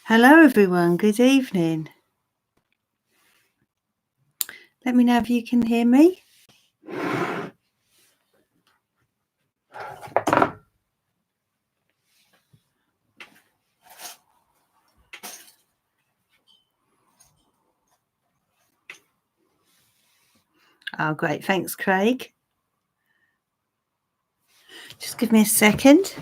Hello everyone, good evening. Let me know if you can hear me. Oh great, thanks Craig. Just give me a second.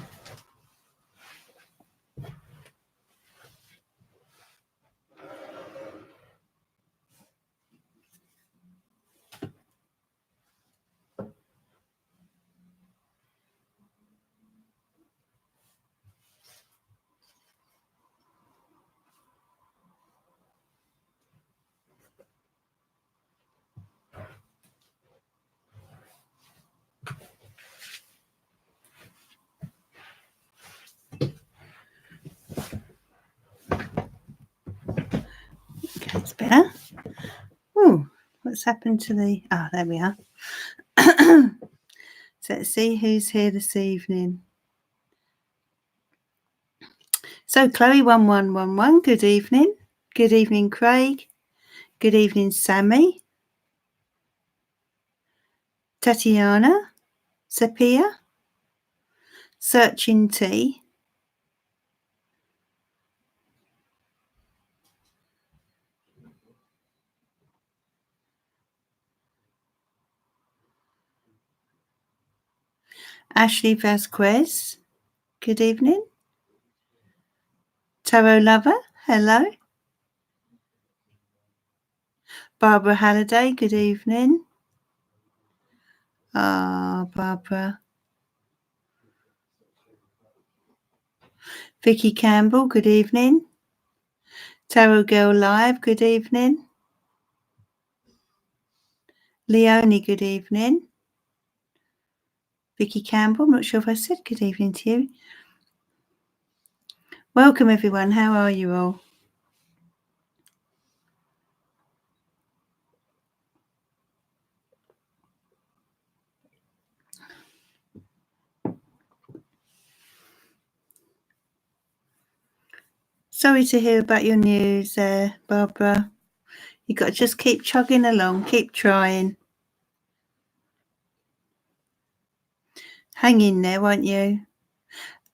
Okay, that's better. Oh, what's happened to the... Oh, there we are. So let's see who's here this evening. So Chloe1111, good evening. Good evening, Craig. Good evening, Sammy. Tatiana. Sepia. Searching Tea. Ashley Vasquez, good evening. Tarot Lover, hello. Barbara Halliday, good evening. Ah, Barbara. Vicky Campbell, good evening. Tarot Girl Live, good evening. Leonie, good evening. Vicky Campbell, I'm not sure if I said good evening to you. Welcome everyone, how are you all? Sorry to hear about your news there, Barbara. You've got to just keep chugging along, keep trying. Hang in there, won't you?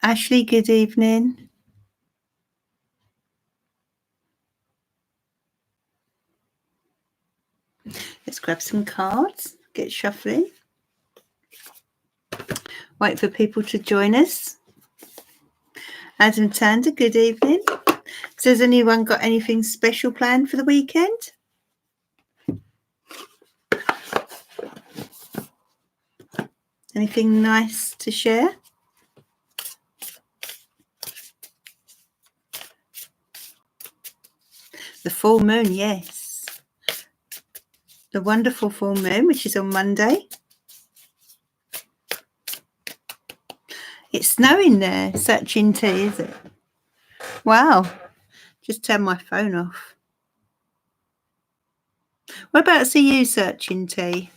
Ashley, good evening. Let's grab some cards, get shuffling. Wait for people to join us. Adam Tander, good evening. So has anyone got anything special planned for the weekend? Anything nice to share? The full moon, yes. The wonderful full moon, which is on Monday. It's snowing there, Searching Tea, is it? Wow. Just turn my phone off. Whereabouts are you, Searching Tea?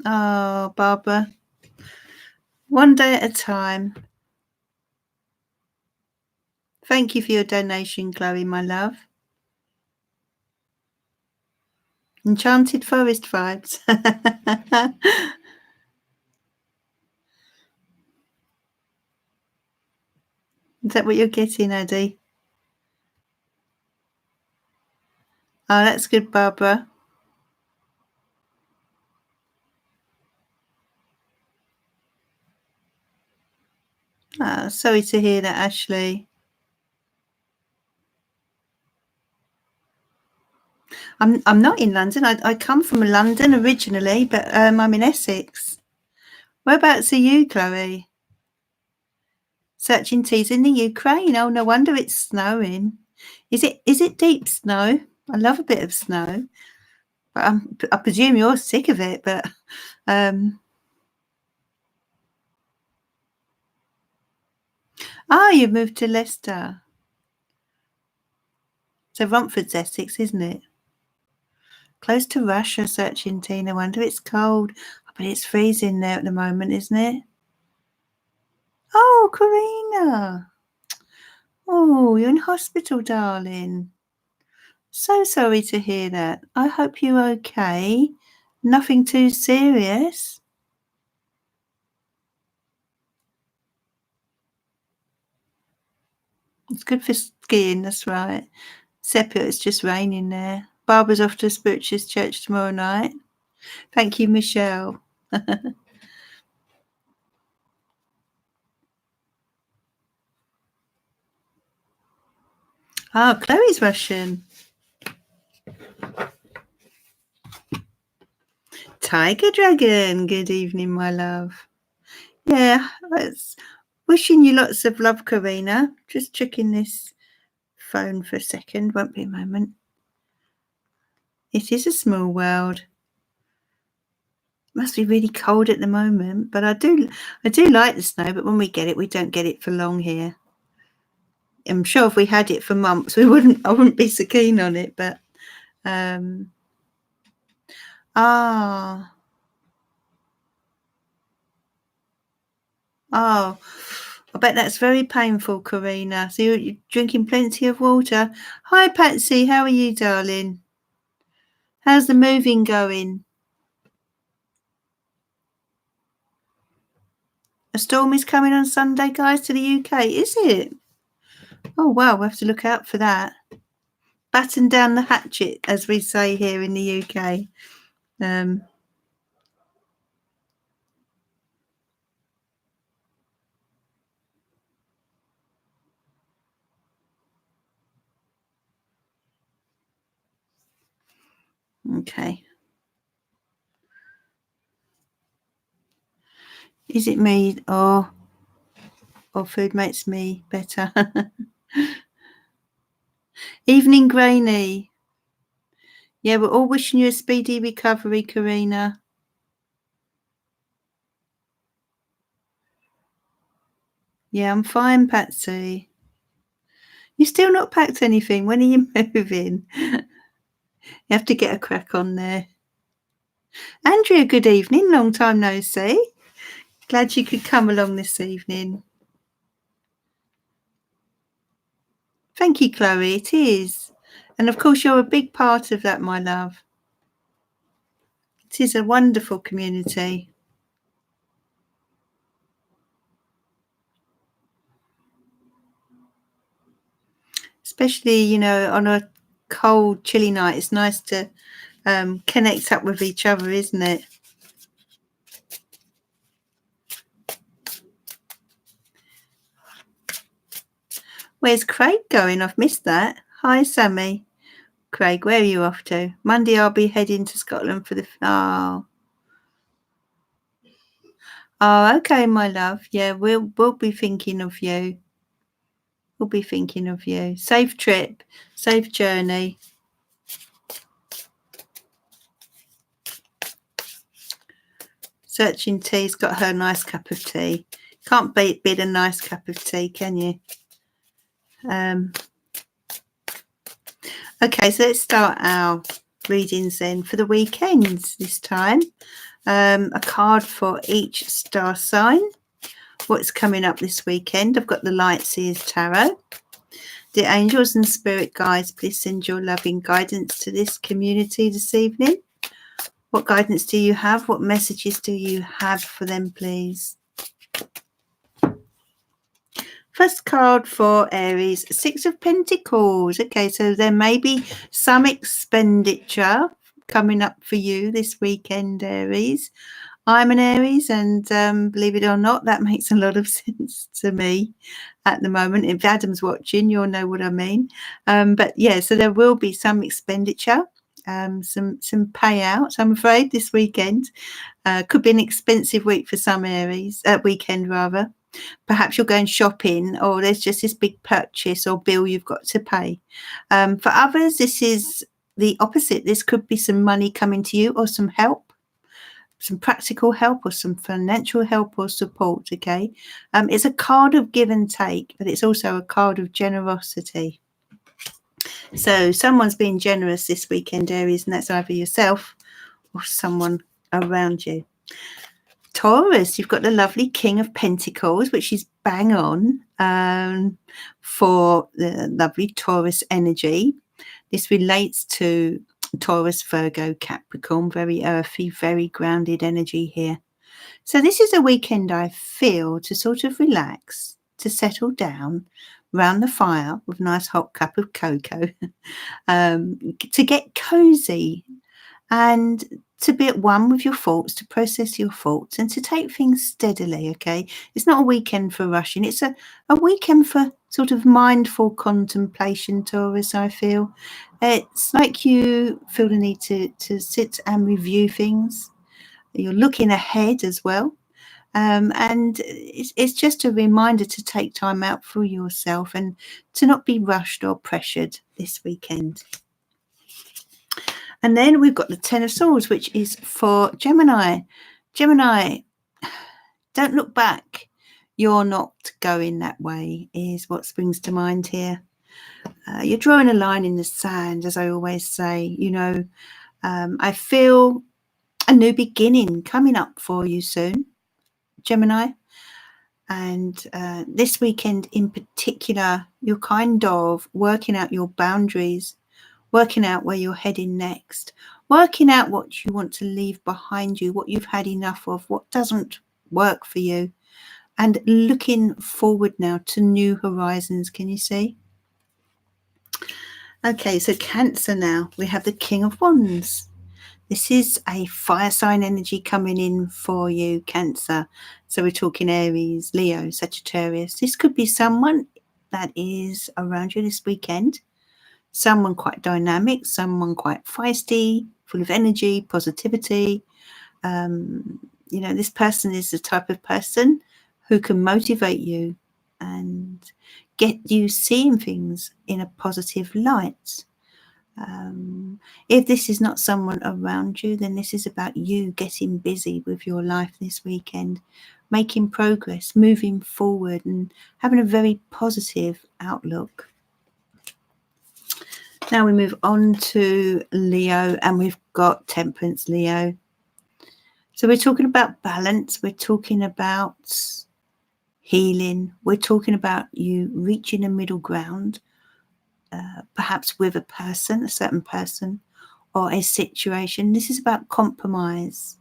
Oh, Barbara. One day at a time. Thank you for your donation, Chloe, my love. Enchanted Forest vibes. Is that what you're getting, Addie? Oh, that's good, Barbara. Oh, sorry to hear that, Ashley. I'm not in London. I come from London originally, but I'm in Essex. Whereabouts are you, Chloe? Searching Tea's in the Ukraine. Oh, no wonder it's snowing. Is it deep snow? I love a bit of snow, but I presume you're sick of it. But you've moved to Leicester. So Romford's Essex, isn't it? Close to Russia, Searching Tea. No wonder it's cold. But it's freezing there at the moment, isn't it? Oh, Karina. Oh, you're in hospital, darling. So sorry to hear that. I hope you're okay. Nothing too serious. It's good for skiing, that's right. Sepia, it's just raining there. Barbara's off to a spiritualist church tomorrow night. Thank you, Michelle. Ah, Chloe's Russian. Tiger Dragon, good evening, my love. Yeah, it's wishing you lots of love, Karina. Just checking this phone for a second, won't be a moment. It is a small world. Must be really cold at the moment, but I do like the snow, but when we get it, we don't get it for long here. I'm sure if we had it for months, I wouldn't be so keen on it, but um ah oh, I bet that's very painful, Karina. So you're drinking plenty of water. Hi, Patsy. How are you, darling? How's the moving going? A storm is coming on Sunday, guys, to the UK. Is it? Oh, wow. We'll have to look out for that. Batten down the hatchet, as we say here in the UK. Okay. Is it me or food makes me better? Evening, Grainy. Yeah, we're all wishing you a speedy recovery, Karina. Yeah, I'm fine, Patsy. You still not packed anything? When are you moving? You have to get a crack on there. Andrea, good evening. Long time no see. Glad you could come along this evening. Thank you, Chloe. It is. And of course, you're a big part of that, my love. It is a wonderful community. Especially, on a cold, chilly night. It's nice to connect up with each other, isn't it? Where's Craig going? I've missed that. Hi, Sammy. Craig, where are you off to? Monday I'll be heading to Scotland for the... Oh, okay, my love. Yeah, we'll be thinking of you. We'll be thinking of you. Safe trip, safe journey. Searching Tea's got her nice cup of tea. Can't beat a nice cup of tea, can you? Okay, so let's start our readings then for the weekends this time. A card for each star sign. What's coming up this weekend? I've got the Light Seers Tarot. The angels and spirit guides, please send your loving guidance to this community this evening. What guidance do you have? What messages do you have for them, please? First card for Aries, Six of Pentacles. Okay, so there may be some expenditure coming up for you this weekend, Aries. I'm an Aries, and believe it or not, that makes a lot of sense to me at the moment. If Adam's watching, you'll know what I mean. But yeah, so there will be some expenditure, some payouts, I'm afraid, this weekend. Could be an expensive week for some Aries, weekend rather. Perhaps you're going shopping, or there's just this big purchase or bill you've got to pay. For others, this is the opposite. This could be some money coming to you, or some help, some practical help, or some financial help or support. Okay, it's a card of give and take, but it's also a card of generosity. So someone's being generous this weekend, Aries, and that's either yourself or someone around you. Taurus, you've got the lovely King of Pentacles, which is bang on. for the lovely Taurus energy. This relates to Taurus, Virgo, Capricorn, very earthy, very grounded energy here. So this is a weekend I feel to sort of relax, to settle down round the fire with a nice hot cup of cocoa, to get cozy and to be at one with your thoughts, to process your thoughts and to take things steadily, okay? It's not a weekend for rushing. It's a weekend for sort of mindful contemplation, Taurus, I feel. It's like you feel the need to sit and review things. You're looking ahead as well. And it's just a reminder to take time out for yourself and to not be rushed or pressured this weekend. And then we've got the Ten of Swords, which is for Gemini. Gemini, don't look back. You're not going that way, is what springs to mind here. You're drawing a line in the sand, as I always say. I feel a new beginning coming up for you soon, Gemini. And this weekend in particular, you're kind of working out your boundaries, working out where you're heading next, working out what you want to leave behind you, what you've had enough of, what doesn't work for you, and looking forward now to new horizons. Can you see? Okay, so Cancer now. We have the King of Wands. This is a fire sign energy coming in for you, Cancer. So we're talking Aries, Leo, Sagittarius. This could be someone that is around you this weekend. Someone quite dynamic, someone quite feisty, full of energy, positivity. This person is the type of person who can motivate you and get you seeing things in a positive light. If this is not someone around you, then this is about you getting busy with your life this weekend, making progress, moving forward, and having a very positive outlook. Now we move on to Leo, and we've got Temperance, Leo. So we're talking about balance. We're talking about healing. We're talking about you reaching a middle ground, perhaps with a certain person, or a situation. This is about compromise,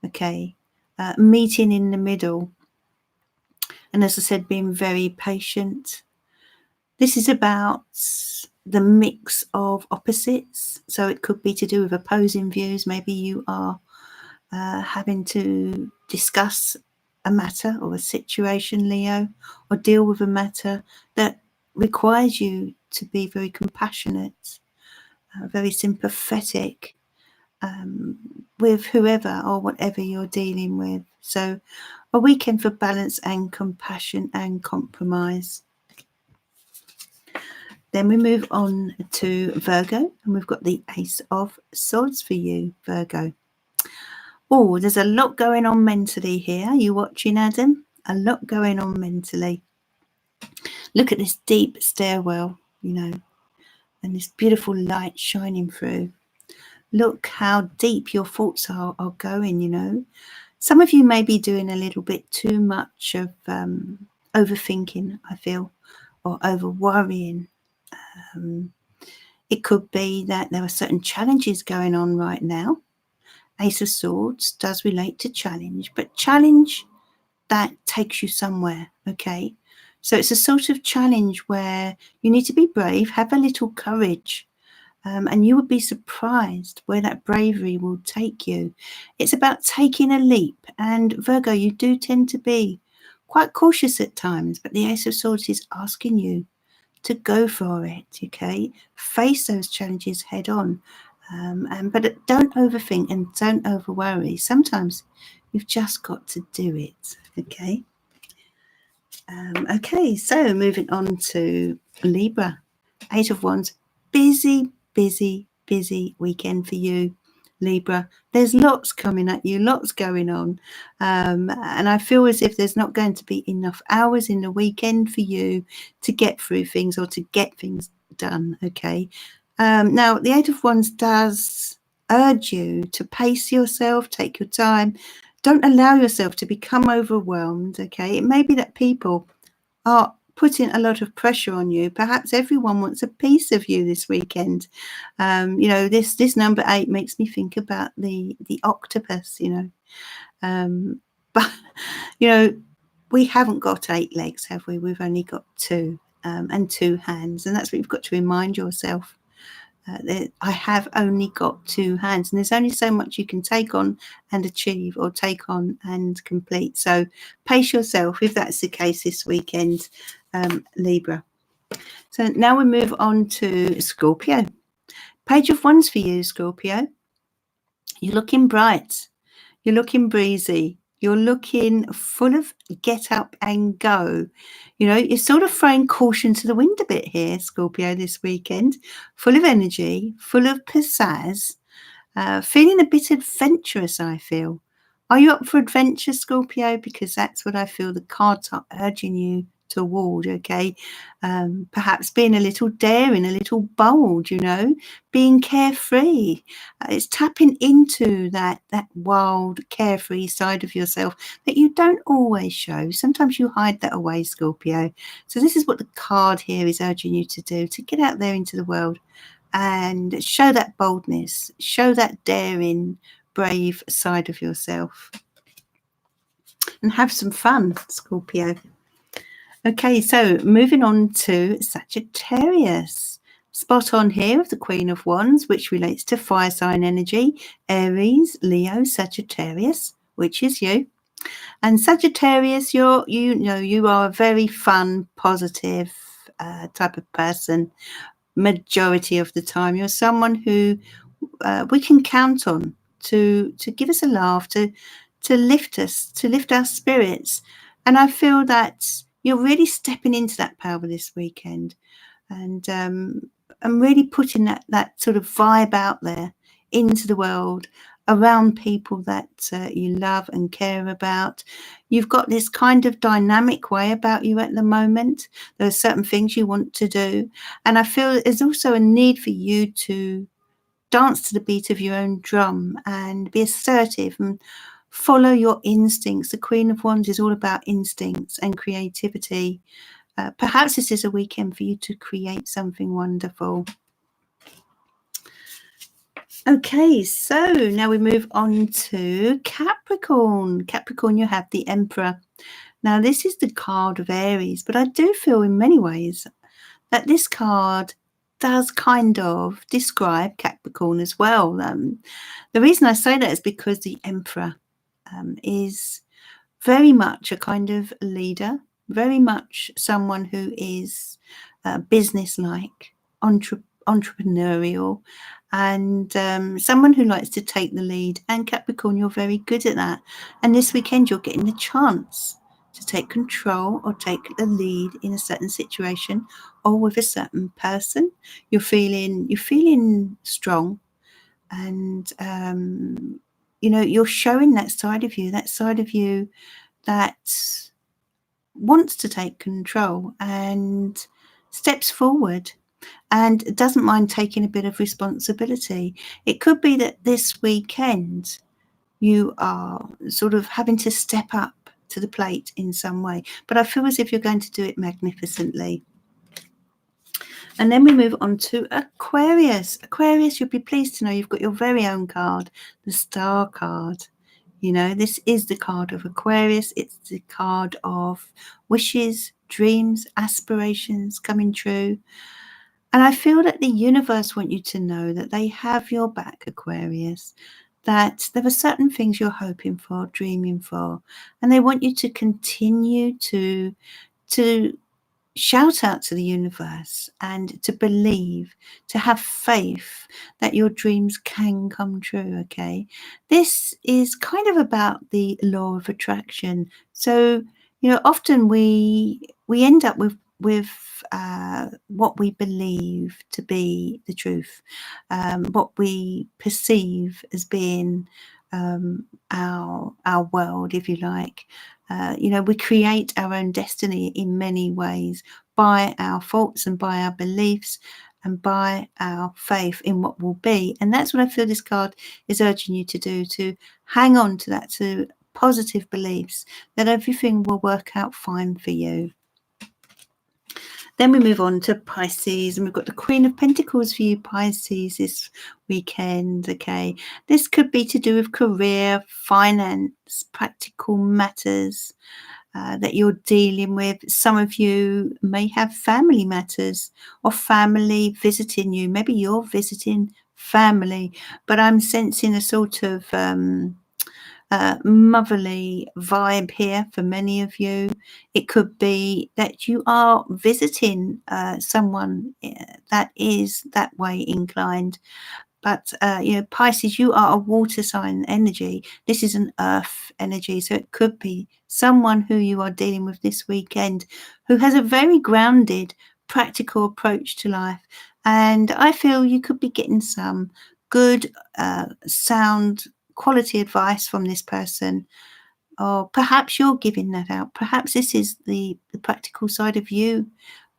okay? Meeting in the middle. And as I said, being very patient. This is about the mix of opposites. So it could be to do with opposing views. Maybe you are having to discuss a matter or a situation, Leo, or deal with a matter that requires you to be very compassionate, very sympathetic with whoever or whatever you're dealing with. So a weekend for balance and compassion and compromise. Then we move on to Virgo, and we've got the Ace of Swords for you, Virgo. Oh, there's a lot going on mentally here. Are you watching, Adam? A lot going on mentally. Look at this deep stairwell, and this beautiful light shining through. Look how deep your thoughts are going, Some of you may be doing a little bit too much of overthinking, I feel, or over worrying. It could be that there are certain challenges going on right now. Ace of Swords does relate to challenge, but challenge that takes you somewhere, okay? So it's a sort of challenge where you need to be brave, have a little courage, and you would be surprised where that bravery will take you. It's about taking a leap. And Virgo, you do tend to be quite cautious at times, but the Ace of Swords is asking you to go for it, okay? Face those challenges head on. But don't overthink and don't over worry. Sometimes you've just got to do it, okay? Okay, so moving on to Libra. Eight of Wands. Busy weekend for you, Libra. There's lots coming at you, lots going on. And I feel as if there's not going to be enough hours in the weekend for you to get through things or to get things done, okay? Now, the Eight of Wands does urge you to pace yourself, take your time. Don't allow yourself to become overwhelmed, okay? It may be that people are putting a lot of pressure on you. Perhaps everyone wants a piece of you this weekend. This number 8 makes me think about the octopus. But we haven't got 8 legs, have we? We've only got 2, and 2 hands, and that's what you've got to remind yourself. I have only got 2 hands, and there's only so much you can take on and achieve, or take on and complete. So pace yourself if that's the case this weekend, Libra. So now we move on to Scorpio. Page of Wands for you, Scorpio. You're looking bright. You're looking breezy. You're looking full of get up and go. You're sort of throwing caution to the wind a bit here, Scorpio, this weekend. Full of energy, full of pizzazz, feeling a bit adventurous, I feel. Are you up for adventure, Scorpio? Because that's what I feel the cards are urging you toward, okay? Perhaps being a little daring, a little bold, being carefree. It's tapping into that wild, carefree side of yourself that you don't always show. Sometimes you hide that away, Scorpio. So this is what the card here is urging you to do, to get out there into the world and show that boldness, show that daring, brave side of yourself. And have some fun, Scorpio. Okay, so moving on to Sagittarius. Spot on here of the Queen of Wands, which relates to fire sign energy, Aries, Leo, Sagittarius, which is you. And Sagittarius, you are a very fun, positive type of person. Majority of the time, you're someone who we can count on to give us a laugh, to lift us, to lift our spirits. And I feel that you're really stepping into that power this weekend, and really putting that sort of vibe out there into the world, around people that you love and care about. You've got this kind of dynamic way about you at the moment. There are certain things you want to do, and I feel there's also a need for you to dance to the beat of your own drum and be assertive and follow your instincts. The Queen of Wands is all about instincts and creativity. Perhaps this is a weekend for you to create something wonderful. Okay, so now we move on to Capricorn. Capricorn, you have the Emperor. Now, this is the card of Aries, but I do feel in many ways that this card does kind of describe Capricorn as well. The reason I say that is because the Emperor is very much a kind of leader, very much someone who is business-like, entrepreneurial, and someone who likes to take the lead. And Capricorn, you're very good at that. And this weekend, you're getting the chance to take control or take the lead in a certain situation or with a certain person. You're feeling strong, and you're showing that side of you that wants to take control and steps forward and doesn't mind taking a bit of responsibility. It could be that this weekend you are sort of having to step up to the plate in some way, but I feel as if you're going to do it magnificently. And then we move on to Aquarius. Aquarius, you'll be pleased to know you've got your very own card, the Star card. This is the card of Aquarius. It's the card of wishes, dreams, aspirations coming true. And I feel that the universe want you to know that they have your back, Aquarius, that there are certain things you're hoping for, dreaming for, and they want you to continue to shout out to the universe and to believe, to have faith that your dreams can come true, okay? This is kind of about the law of attraction. So, often we end up with what we believe to be the truth, what we perceive as being our world, if you like. We create our own destiny in many ways by our thoughts and by our beliefs and by our faith in what will be. And that's what I feel this card is urging you to do, to hang on to that, to positive beliefs that everything will work out fine for you. Then we move on to Pisces, and we've got the Queen of Pentacles for you, Pisces, this weekend. Okay, this could be to do with career, finance, practical matters that you're dealing with. Some of you may have family matters or family visiting you. Maybe you're visiting family, but I'm sensing a sort of motherly vibe here for many of you. It could be that you are visiting someone that is that way inclined. But, Pisces, you are a water sign energy. This is an earth energy. So it could be someone who you are dealing with this weekend who has a very grounded, practical approach to life. And I feel you could be getting some good, sound, quality advice from this person. Or perhaps you're giving that out. Perhaps this is the practical side of you,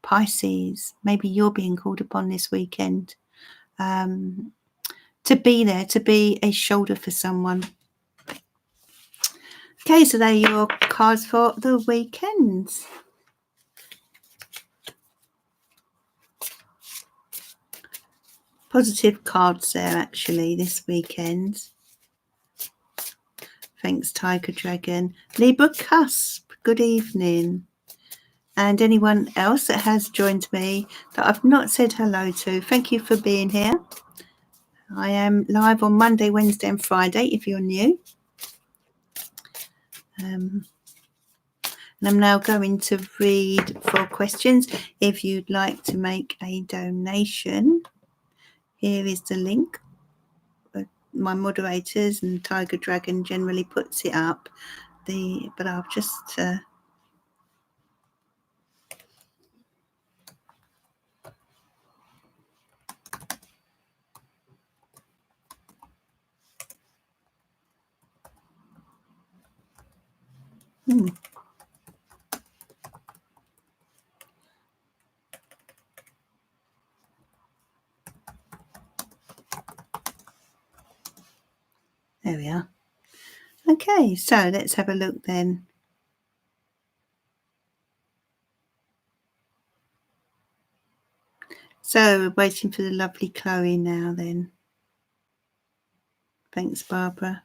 Pisces. Maybe you're being called upon this weekend. To be there, to be a shoulder for someone. Okay, so there are your cards for the weekend. Positive cards there, actually, this weekend. Thanks, Tiger Dragon. Libra Cusp, good evening. And anyone else that has joined me that I've not said hello to, thank you for being here. I am live on Monday, Wednesday and Friday if you're new. And I'm now going to read 4 questions. If you'd like to make a donation, here is the link. My moderators and Tiger Dragon generally puts it up. But I'll just there we are. Okay, so let's have a look then. So we're waiting for the lovely Chloe now then. Thanks, Barbara.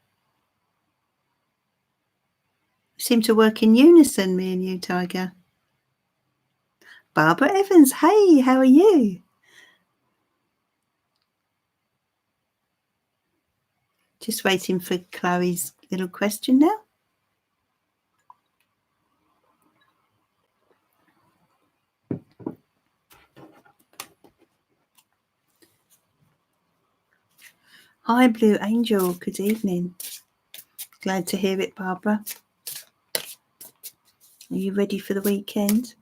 We seem to work in unison, me and you, Tiger. Barbara Evans, hey, how are you? Just waiting for Chloe's little question now. Hi, Blue Angel. Good evening. Glad to hear it, Barbara. Are you ready for the weekend?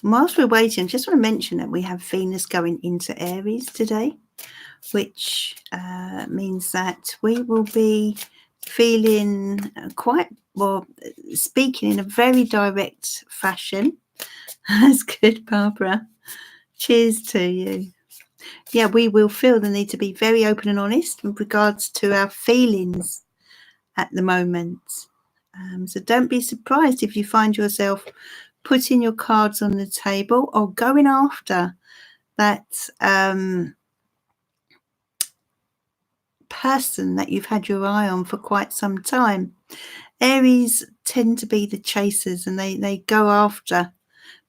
Whilst we're waiting, I just want to mention that we have Venus going into Aries today, which means that we will be feeling quite, well, speaking in a very direct fashion. That's good, Barbara. Cheers to you. Yeah, we will feel the need to be very open and honest with regards to our feelings at the moment. So don't be surprised if you find yourself putting your cards on the table or going after that person that you've had your eye on for quite some time. Aries tend to be the chasers, and they go after.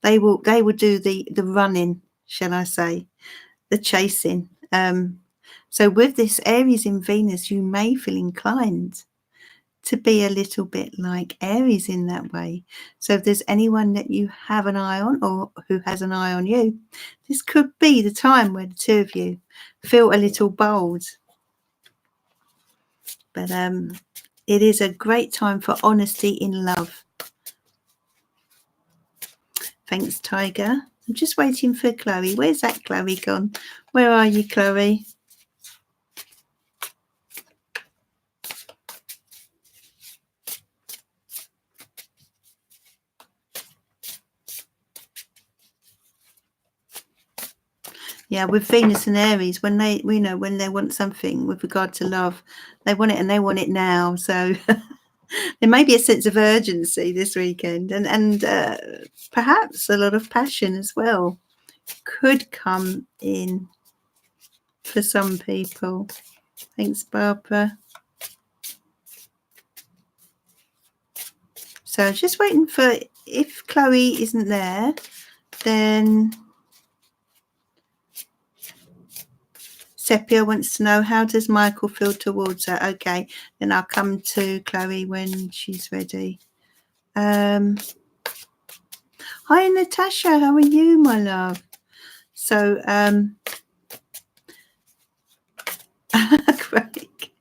They will do the running, shall I say, the chasing. So with this Aries in Venus, you may feel inclined to be a little bit like Aries in that way. So if there's anyone that you have an eye on or who has an eye on you, this could be the time where the two of you feel a little bold. But it is a great time for honesty in love. Thanks, Tiger. I'm just waiting for Chloe. Where's that Chloe gone? Where are you, Chloe? Yeah, with Venus and Aries, when they, when they want something with regard to love, they want it and they want it now. So there may be a sense of urgency this weekend, and perhaps a lot of passion as well could come in for some people. Thanks, Barbara. So just waiting for, if Chloe isn't there, then Sepia wants to know, how does Michael feel towards her? Okay, then I'll come to Chloe when she's ready. Hi, Natasha. How are you, my love? So, Craig.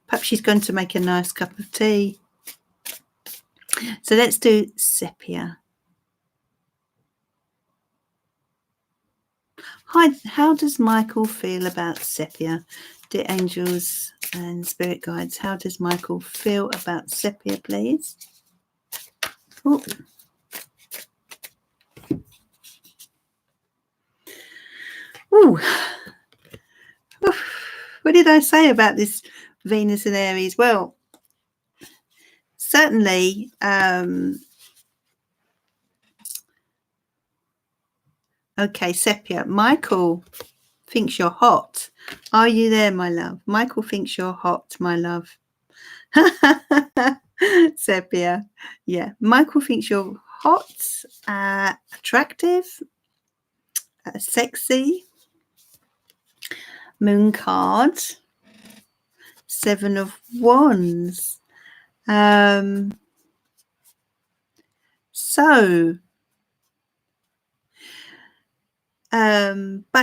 Perhaps she's going to make a nice cup of tea. So let's do Sepia. Hi, how does Michael feel about Sepia? Dear angels and spirit guides, how does Michael feel about Sepia, please? Oh. Ooh. What did I say about this Venus and Aries? Well, certainly, okay, Sepia, Michael thinks you're hot. Are you there, my love? Michael thinks you're hot, my love. Sepia, yeah, Michael thinks you're hot, attractive, sexy. Moon card, 7 of Wands. But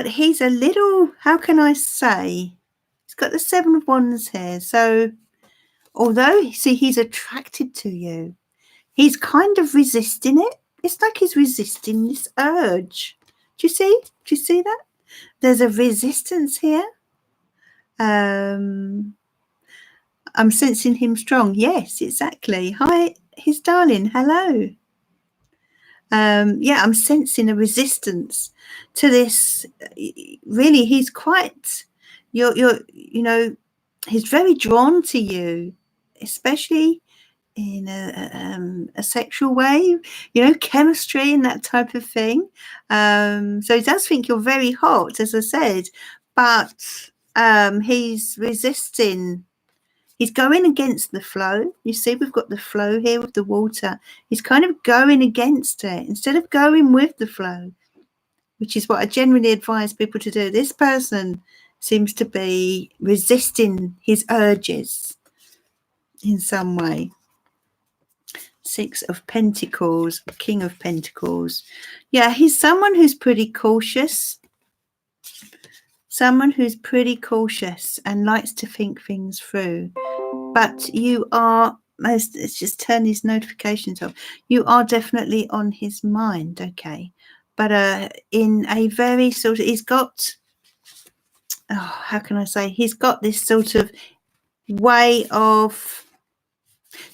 he's a little, how can I say, he's got the 7 of Wands here. So although, see, he's attracted to you, he's kind of resisting it. It's like he's resisting this urge. Do you see? Do you see that? There's a resistance here. I'm sensing him strong. Yes, exactly. Hi, his darling. Hello. Yeah, I'm sensing a resistance to this. Really, he's quite, he's very drawn to you, especially in a sexual way, chemistry and that type of thing. So he does think you're very hot, as I said, but he's resisting. He's going against the flow. You see, we've got the flow here with the water. He's kind of going against it instead of going with the flow, which is what I generally advise people to do. This person seems to be resisting his urges in some way. 6 of Pentacles, King of Pentacles. Yeah, he's someone who's pretty cautious. Someone who's pretty cautious and likes to think things through. But you are, let's just turn these notifications off. You are definitely on his mind, okay? But in a very sort of, he's got, how can I say? He's got this sort of way of,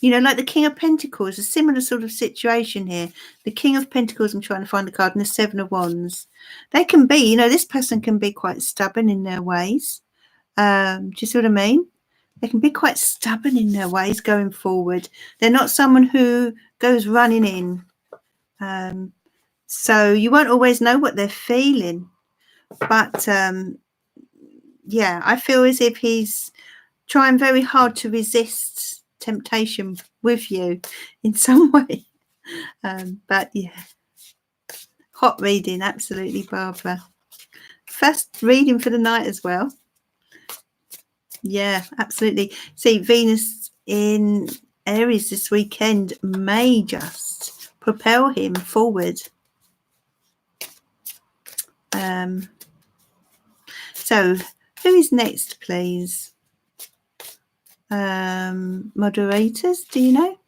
like the King of Pentacles, a similar sort of situation here. The King of Pentacles, I'm trying to find the card, and the 7 of Wands. They can be, this person can be quite stubborn in their ways. Do you see what I mean? They can be quite stubborn in their ways going forward. They're not someone who goes running in. So you won't always know what they're feeling. But, yeah, I feel as if he's trying very hard to resist temptation with you in some way. But, yeah, hot reading, absolutely, Barbara. First reading for the night as well. Yeah, absolutely. See, Venus in Aries this weekend may just propel him forward. So who is next, please? Moderators, do you know?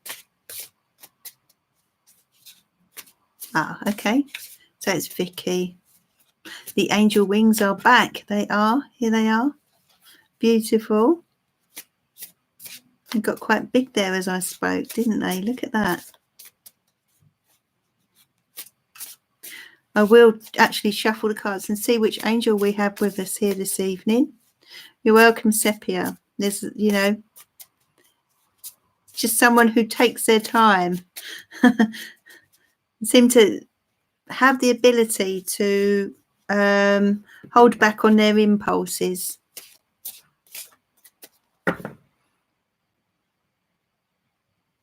Okay. So it's Vicky. The angel wings are back. They are. Here they are. Beautiful. They got quite big there as I spoke, didn't they? Look at that. I will actually shuffle the cards and see which angel we have with us here this evening. You're welcome, Sepia. There's, you know, just someone who takes their time. Seem to have the ability to hold back on their impulses.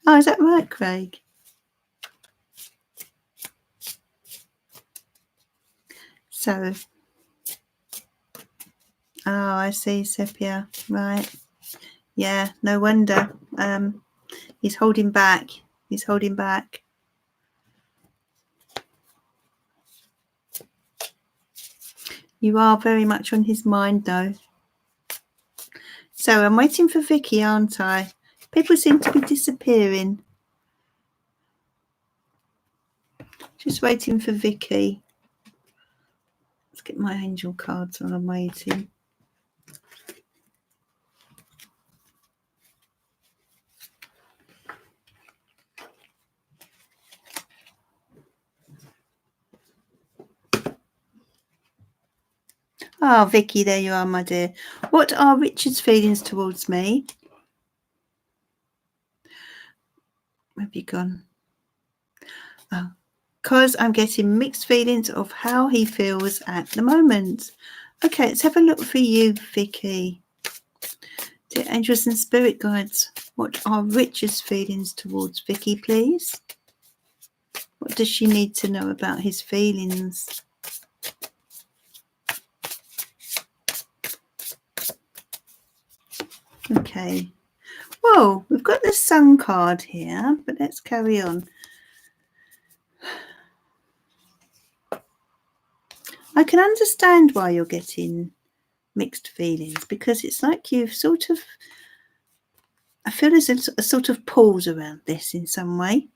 Oh, is that right, Craig? So, oh, I see, Sepia. Right. Yeah, no wonder. He's holding back. He's holding back. You are very much on his mind, though. So I'm waiting for Vicky, aren't I? People seem to be disappearing. Just waiting for Vicky. Let's get my angel cards while I'm waiting. Oh, Vicky, there you are, my dear. What are Richard's feelings towards me? Where have you gone? Oh, because I'm getting mixed feelings of how he feels at the moment. Okay, let's have a look for you, Vicky. Dear angels and spirit guides, what are Richard's feelings towards Vicky, please? What does she need to know about his feelings? Okay. Well, we've got the Sun card here, but let's carry on. I can understand why you're getting mixed feelings, because it's like you've sort of, I feel there's a sort of pause around this in some way.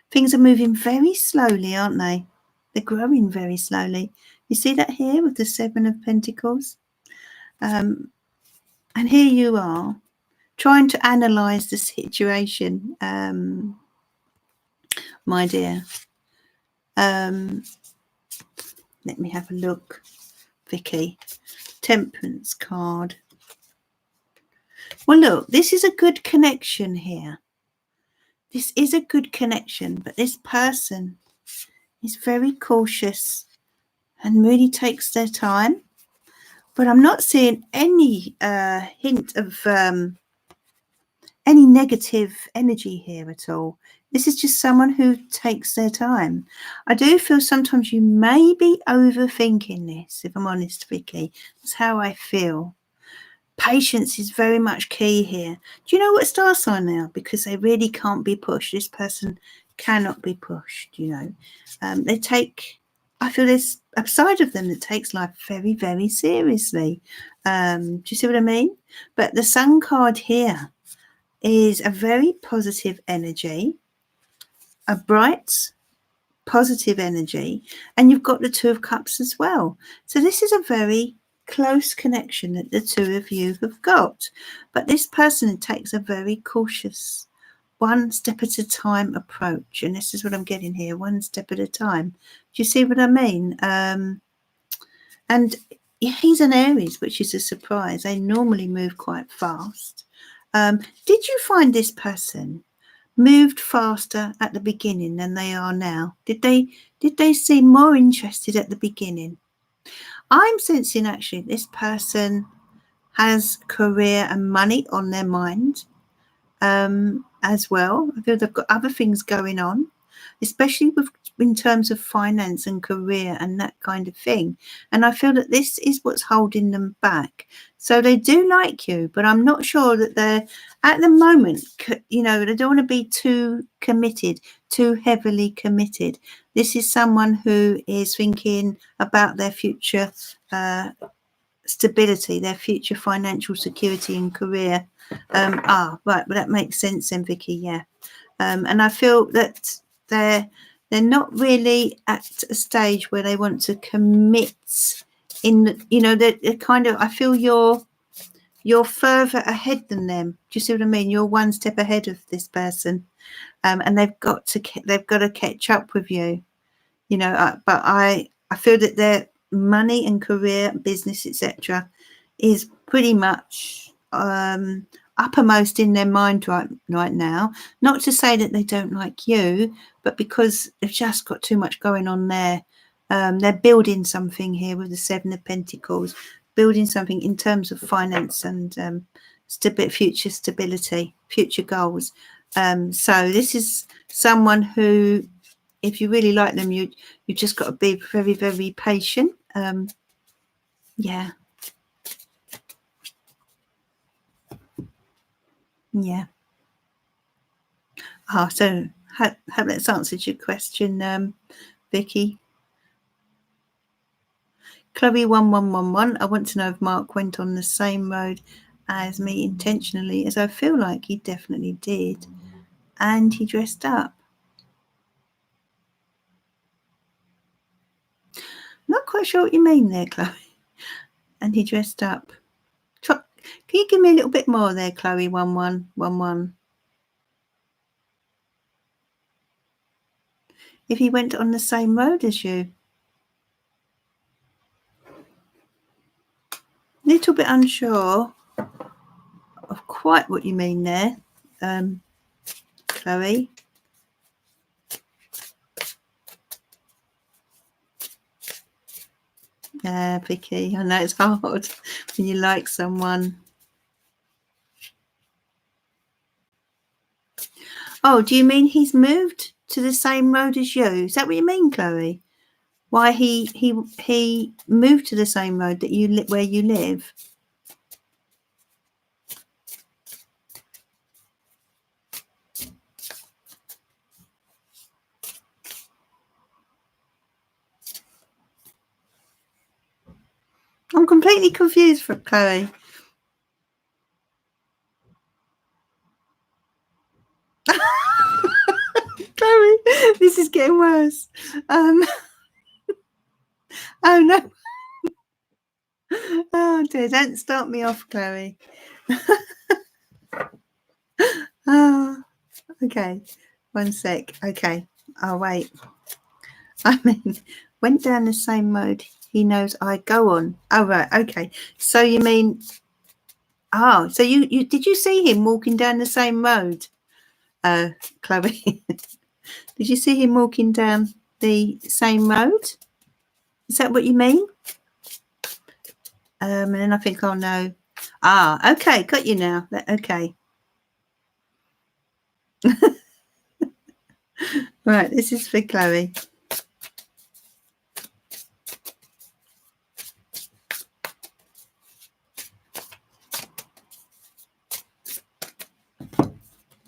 Things are moving very slowly, aren't they? They're growing very slowly. You see that here with the Seven of Pentacles? And here you are trying to analyse the situation, my dear. Let me have a look, Vicky. Temperance card. Well, look, this is a good connection here. This is a good connection, but this person is very cautious and really takes their time. But I'm not seeing any hint of any negative energy here at all. This is just someone who takes their time. I do feel sometimes you may be overthinking this, if I'm honest, Vicky. That's how I feel. Patience is very much key here. Do you know what star sign they are? Because they really can't be pushed. This person cannot be pushed, you know. They take, I feel there's a side of them that takes life very, very seriously. Do you see what I mean? But the Sun card here is a very positive energy, a bright, positive energy, and you've got the Two of Cups as well. So this is a very close connection that the two of you have got. But this person takes a very cautious, one step at a time approach. And this is what I'm getting here, one step at a time. Do you see what I mean? And he's an Aries, which is a surprise. They normally move quite fast. Did you find this person moved faster at the beginning than they are now? Did they seem more interested at the beginning? I'm sensing actually this person has career and money on their mind as well. I feel they've got other things going on, especially in terms of finance and career and that kind of thing. And I feel that this is what's holding them back. So they do like you, but I'm not sure that they're at the moment, you know, they don't want to be too committed, too heavily committed. This is someone who is thinking about their future stability, their future financial security and career. Right, well, that makes sense then, Vicky. Yeah. And I feel that they're not really at a stage where they want to commit in, you know, they're kind of, I feel you're further ahead than them. Do you see what I mean? You're one step ahead of this person, and they've got to catch up with you. but I feel that their money and career, business, etc., is pretty much uppermost in their mind right now. Not to say that they don't like you, but because they've just got too much going on there. They're building something here with the Seven of Pentacles, building something in terms of finance and future stability, future goals. So this is someone who, if you really like them, you just got to be very, very patient. Yeah. So hope that's answered your question, Vicky. Chloe 1111. I want to know if Mark went on the same road as me intentionally, as I feel like he definitely did, and he dressed up. Not quite sure what you mean there, Chloe. And he dressed up. Can you give me a little bit more there, Chloe 1111? If he went on the same road as you. Little bit unsure of quite what you mean there, Chloe. Yeah, Vicky, I know it's hard when you like someone. Oh, do you mean he's moved to the same road as you? Is that what you mean, Chloe? Why he moved to the same road that you where you live? I'm completely confused for Chloe. Chloe, this is getting worse. Oh no. Oh dear, don't start me off, Chloe. Oh, okay. 1 sec. Okay, I'll wait. I mean, went down the same road he knows I go on. Oh, right. Okay. So you mean, so you did you see him walking down the same road, Chloe? Did you see him walking down the same road? Is that what you mean? And then I think, oh no. Okay. Got you now. Okay. Right. This is for Chloe.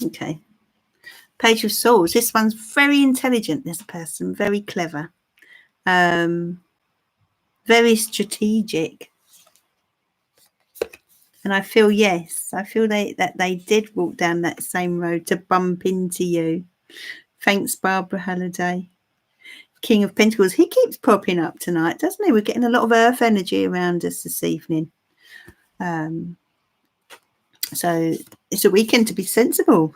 Okay. Page of Swords. This one's very intelligent, this person. Very clever. Very strategic. And I feel, that they did walk down that same road to bump into you. Thanks, Barbara Halliday. King of Pentacles. He keeps popping up tonight, doesn't he? We're getting a lot of earth energy around us this evening. So it's a weekend to be sensible.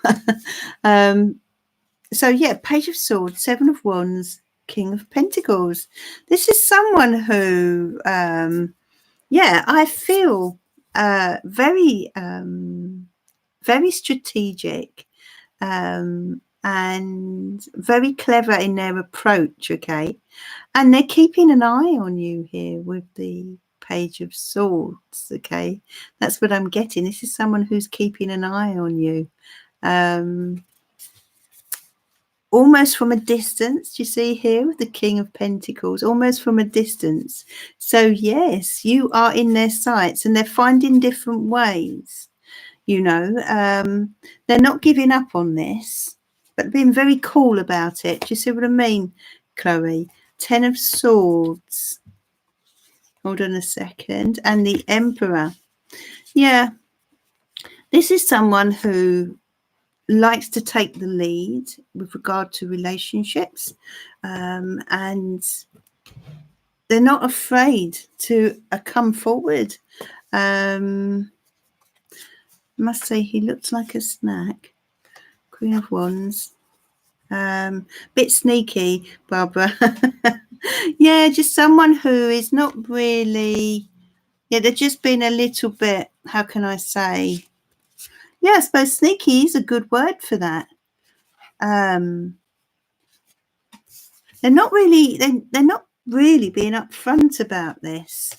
So yeah, Page of Swords, Seven of Wands, King of Pentacles. This is someone who, I feel very, very strategic and very clever in their approach, okay? And they're keeping an eye on you here with the Page of Swords, okay? That's what I'm getting. This is someone who's keeping an eye on you. Almost from a distance, do you see here with the King of Pentacles, almost from a distance. So yes, you are in their sights and they're finding different ways, they're not giving up on this, but being very cool about it. Do you see what I mean, Chloe? 10 of Swords. Hold on a second. And the Emperor. Yeah, this is someone who likes to take the lead with regard to relationships, and they're not afraid to come forward. I must say he looks like a snack. Queen of Wands. Bit sneaky, Barbara. Yeah, just someone who is not really, yeah, they're just being a little bit, how can I say? Yeah, I suppose sneaky is a good word for that. They're not really, they're not really being upfront about this.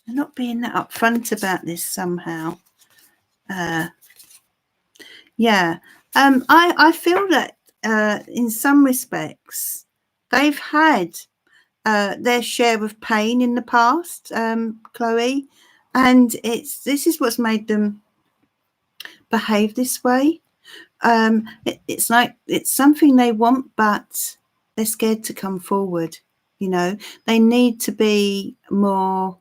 They're not being that upfront about this somehow. Yeah. I feel that in some respects they've had their share of pain in the past, Chloe, and this is what's made them behave this way. It's like it's something they want, but they're scared to come forward. You know, they need to be more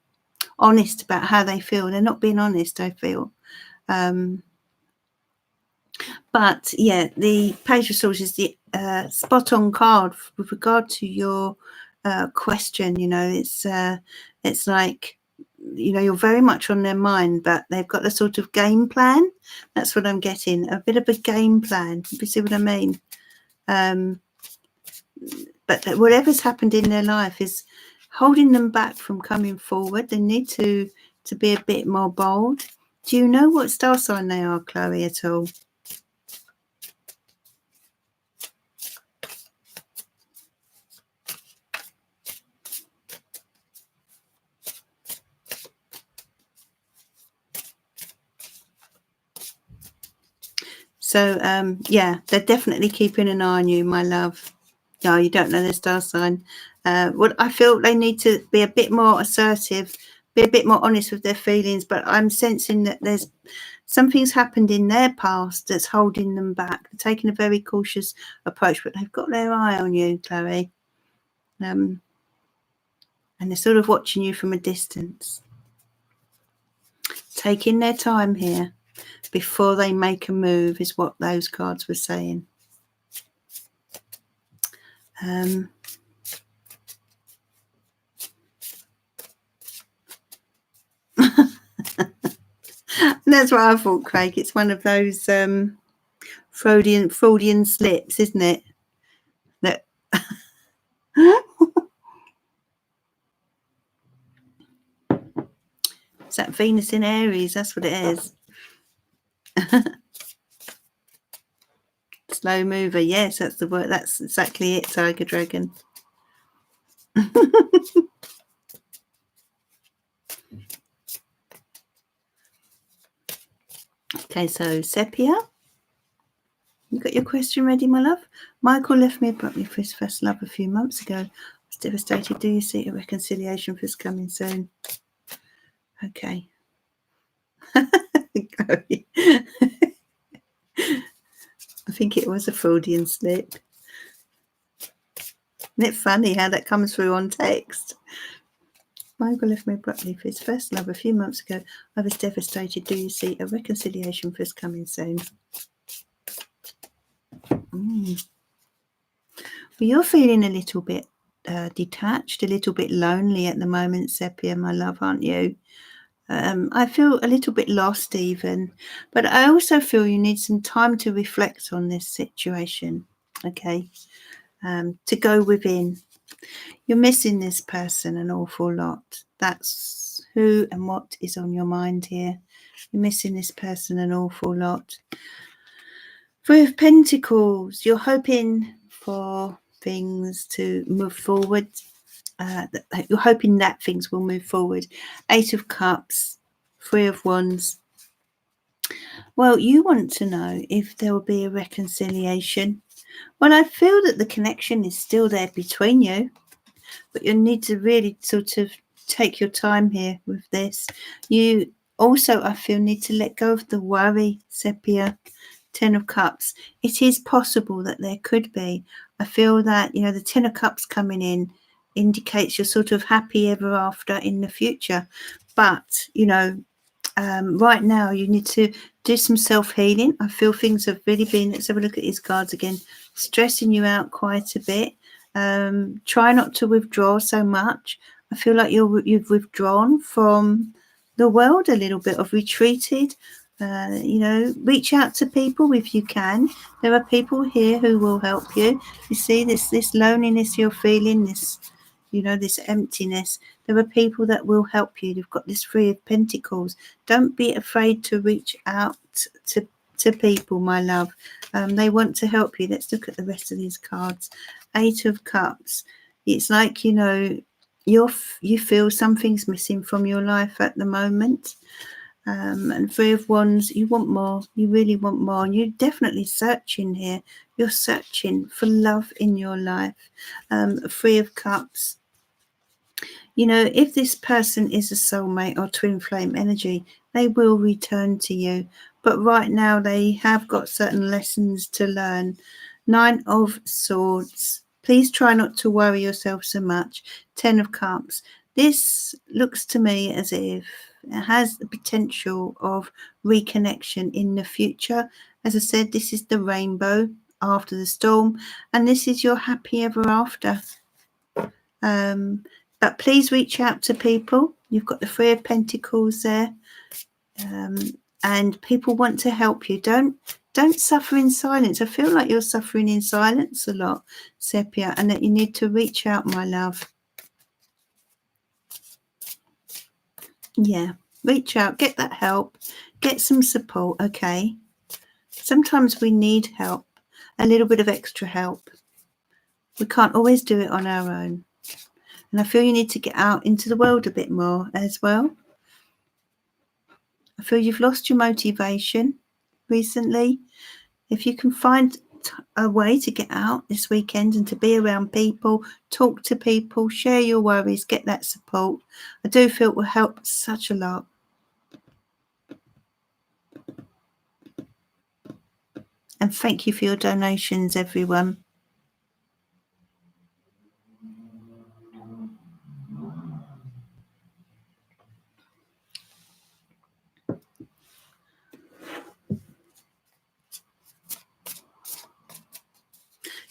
honest about how they feel. They're not being honest, I feel. But yeah, the Page of Swords is the spot on card with regard to your question. You know, it's like, you know, you're very much on their mind, but they've got a sort of game plan. That's what I'm getting, a bit of a game plan. You see what I mean? But whatever's happened in their life is holding them back from coming forward. They need to be a bit more bold. Do you know what star sign they are, Chloe, at all? So, yeah, they're definitely keeping an eye on you, my love. No, you don't know their star sign. What I feel they need to be a bit more assertive, be a bit more honest with their feelings. But I'm sensing that there's something's happened in their past that's holding them back. They're taking a very cautious approach, but they've got their eye on you, Chloe. And they're sort of watching you from a distance, taking their time here before they make a move, is what those cards were saying. That's what I thought, Craig. It's one of those Freudian slips, isn't it? That it's that Venus in Aries. That's what it is. Slow mover. Yes, that's the word. That's exactly it, Tiger Dragon. Okay, so Sepia, you got your question ready, my love? Michael left me abruptly for his first love a few months ago. I was devastated. Do you see a reconciliation for his coming soon? Okay. I think it was a Freudian slip. Isn't it funny how that comes through on text? Michael left me abruptly for his first love a few months ago. I was devastated. Do you see a reconciliation for his coming soon? Well, you're feeling a little bit detached, a little bit lonely at the moment, Sepia, my love, aren't you? I feel a little bit lost even, but I also feel you need some time to reflect on this situation, okay? To go within. You're missing this person an awful lot. That's who and what is on your mind here. You're missing this person an awful lot. Three of Pentacles, you're hoping for things to move forward. You're hoping that things will move forward. Eight of Cups, Three of Wands. Well, you want to know if there will be a reconciliation. Well, I feel that the connection is still there between you, but you need to really sort of take your time here with this. You also, I feel, need to let go of the worry, Sepia. Ten of Cups. It is possible that there could be. I feel that, you know, the Ten of Cups coming in indicates you're sort of happy ever after in the future. But, you know, right now you need to do some self-healing. I feel things have really been, let's have a look at these cards again, stressing you out quite a bit. Try not to withdraw so much. I feel like you've withdrawn from the world a little bit, or retreated. Reach out to people if you can. There are people here who will help you. You see this loneliness you're feeling, this emptiness. There are people that will help you. You've got this Three of Pentacles. Don't be afraid to reach out to people, my love. They want to help you. Let's look at the rest of these cards. Eight of Cups. It's like, you feel something's missing from your life at the moment. And Three of Wands, you want more. You really want more. And you're definitely searching here. You're searching for love in your life. Three of Cups. If this person is a soulmate or twin flame energy, they will return to you. But right now they have got certain lessons to learn. Nine of Swords. Please try not to worry yourself so much. Ten of Cups. This looks to me as if it has the potential of reconnection in the future. As I said, this is the rainbow after the storm, and this is your happy ever after. But please reach out to people. You've got the Three of Pentacles there, and people want to help you. Don't suffer in silence. I feel like you're suffering in silence a lot, Sepia, and that you need to reach out, my love. Yeah, reach out, get that help, get some support, okay? Sometimes we need help, a little bit of extra help. We can't always do it on our own. And I feel you need to get out into the world a bit more as well. I feel you've lost your motivation recently. If you can find a way to get out this weekend and to be around people, talk to people, share your worries, get that support, I do feel it will help such a lot. And thank you for your donations, everyone.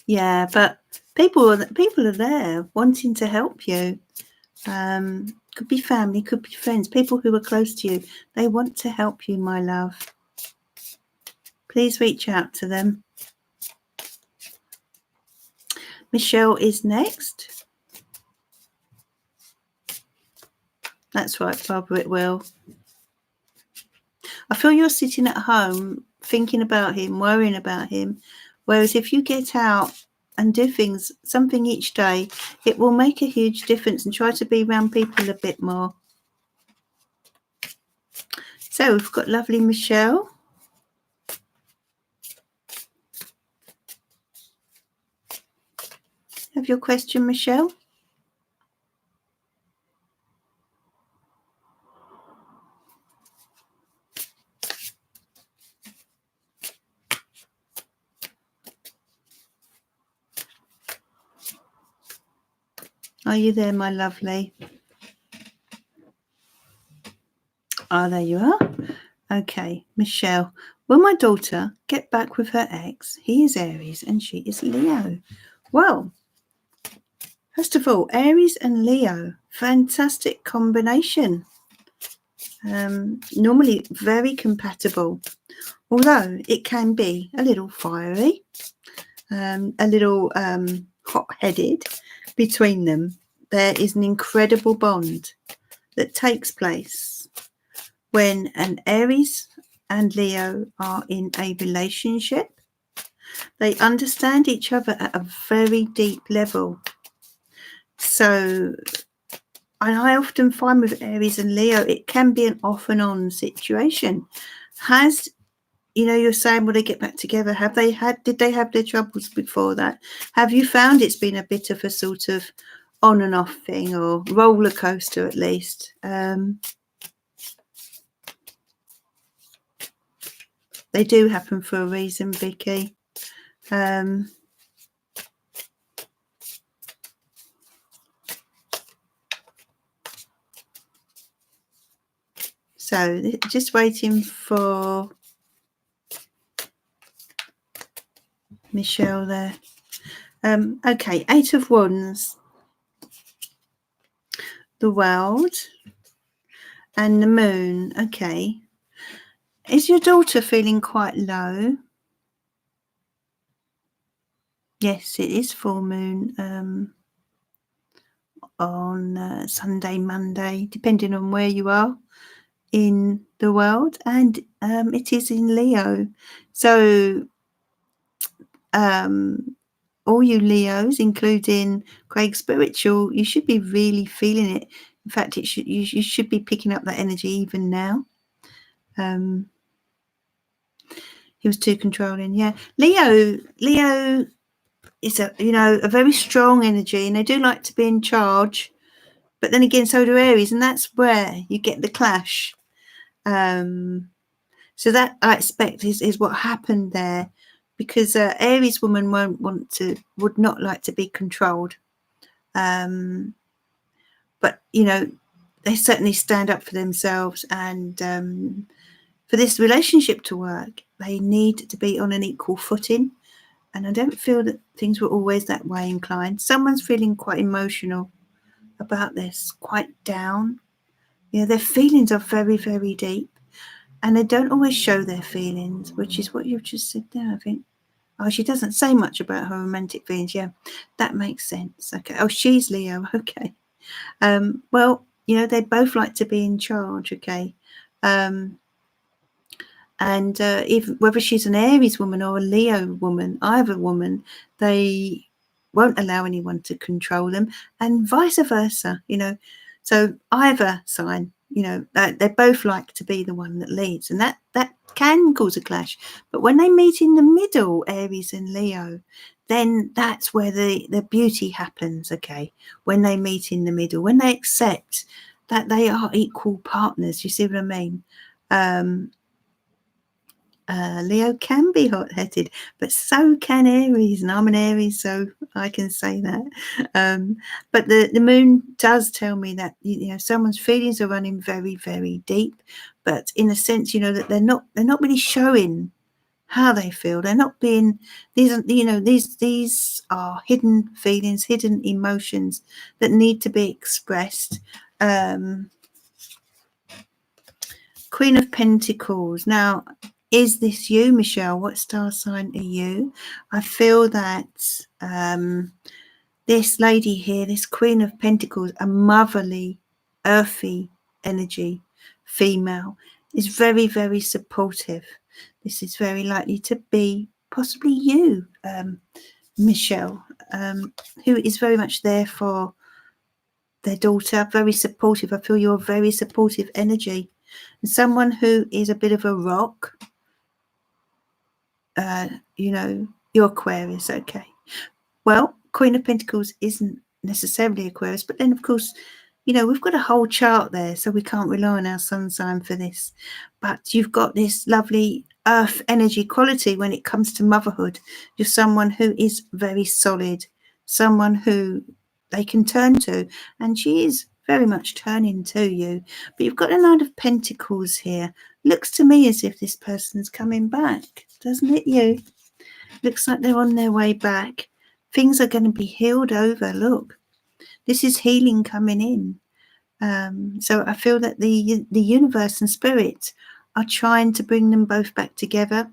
Yeah, but people are there wanting to help you. Could be family, could be friends, people who are close to you. They want to help you, my love. Please reach out to them. Michelle is next. That's right, Barbara, it will. I feel you're sitting at home thinking about him, worrying about him. Whereas if you get out and do something each day, it will make a huge difference, and try to be around people a bit more. So we've got lovely Michelle. Have your question, Michelle? Are you there, my lovely? Ah, there you are. Okay, Michelle. Will my daughter get back with her ex? He is Aries and she is Leo. Well, first of all, Aries and Leo, fantastic combination. Normally very compatible, although it can be a little fiery, a little hot-headed between them. There is an incredible bond that takes place when an Aries and Leo are in a relationship. They understand each other at a very deep level. So, and I often find with Aries and Leo, it can be an off and on situation. You're saying, will they get back together? Did they have their troubles before that? Have you found it's been a bit of a sort of on and off thing, or roller coaster at least? They do happen for a reason, Vicky. So just waiting for Michelle there. Okay, Eight of Wands, the World, and the Moon. Okay. Is your daughter feeling quite low? Yes, it is full moon on Sunday, Monday, depending on where you are in the world, and it is in Leo. So all you Leos, including Craig Spiritual, you should be really feeling it. In fact, you should be picking up that energy even now. He was too controlling. Yeah, Leo is a very strong energy, and they do like to be in charge. But then again, so do Aries, and that's where you get the clash. So that I expect is what happened there, because Aries woman would not like to be controlled. But they certainly stand up for themselves, and for this relationship to work, they need to be on an equal footing. And I don't feel that things were always that way inclined. Someone's feeling quite emotional about this, quite down. Their feelings are very, very deep, and they don't always show their feelings, which is what you've just said there, I think. Oh, she doesn't say much about her romantic feelings. Yeah, that makes sense. Okay. Oh, she's Leo. Okay. Well, they both like to be in charge. Okay. And even whether she's an Aries woman or a Leo woman, either woman, they won't allow anyone to control them, and vice versa. So either sign, they both like to be the one that leads, and that can cause a clash. But when they meet in the middle, Aries and Leo, then that's where the beauty happens. Okay, when they meet in the middle, when they accept that they are equal partners. You see what I mean? Leo can be hot-headed, but so can Aries, and I'm an Aries, so I can say that. But the moon does tell me that someone's feelings are running very, very deep, but in a sense, that they're not really showing how they feel. They're not being these are hidden feelings, hidden emotions that need to be expressed. Queen of Pentacles. Now, is this you, Michelle? What star sign are you? I feel that this lady here, this Queen of Pentacles, a motherly, earthy energy, female, is very, very supportive. This is very likely to be possibly you, Michelle, who is very much there for their daughter, very supportive. I feel you're very supportive energy. And someone who is a bit of a rock, you're Aquarius, okay. Well, Queen of Pentacles isn't necessarily Aquarius, but then, of course, we've got a whole chart there, so we can't rely on our sun sign for this. But you've got this lovely earth energy quality when it comes to motherhood. You're someone who is very solid, someone who they can turn to, and she is very much turning to you. But you've got a Knight of Pentacles here. Looks to me as if this person's coming back, doesn't it, you? Looks like they're on their way back. Things are going to be healed over. Look, this is healing coming in. So I feel that the universe and spirit are trying to bring them both back together.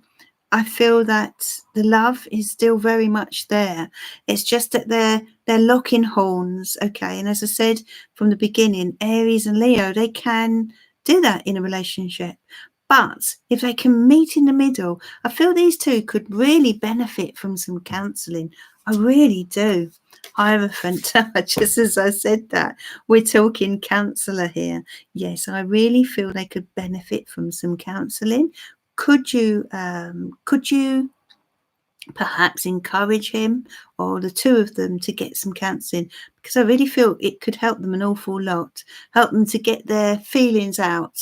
I feel that the love is still very much there. It's just that they're locking horns, okay? And as I said from the beginning, Aries and Leo, they can do that in a relationship. But if they can meet in the middle, I feel these two could really benefit from some counselling. I really do. Hierophant, just as I said that, we're talking counsellor here. Yes, I really feel they could benefit from some counselling. Could you perhaps encourage him or the two of them to get some counselling? Because I really feel it could help them an awful lot, help them to get their feelings out.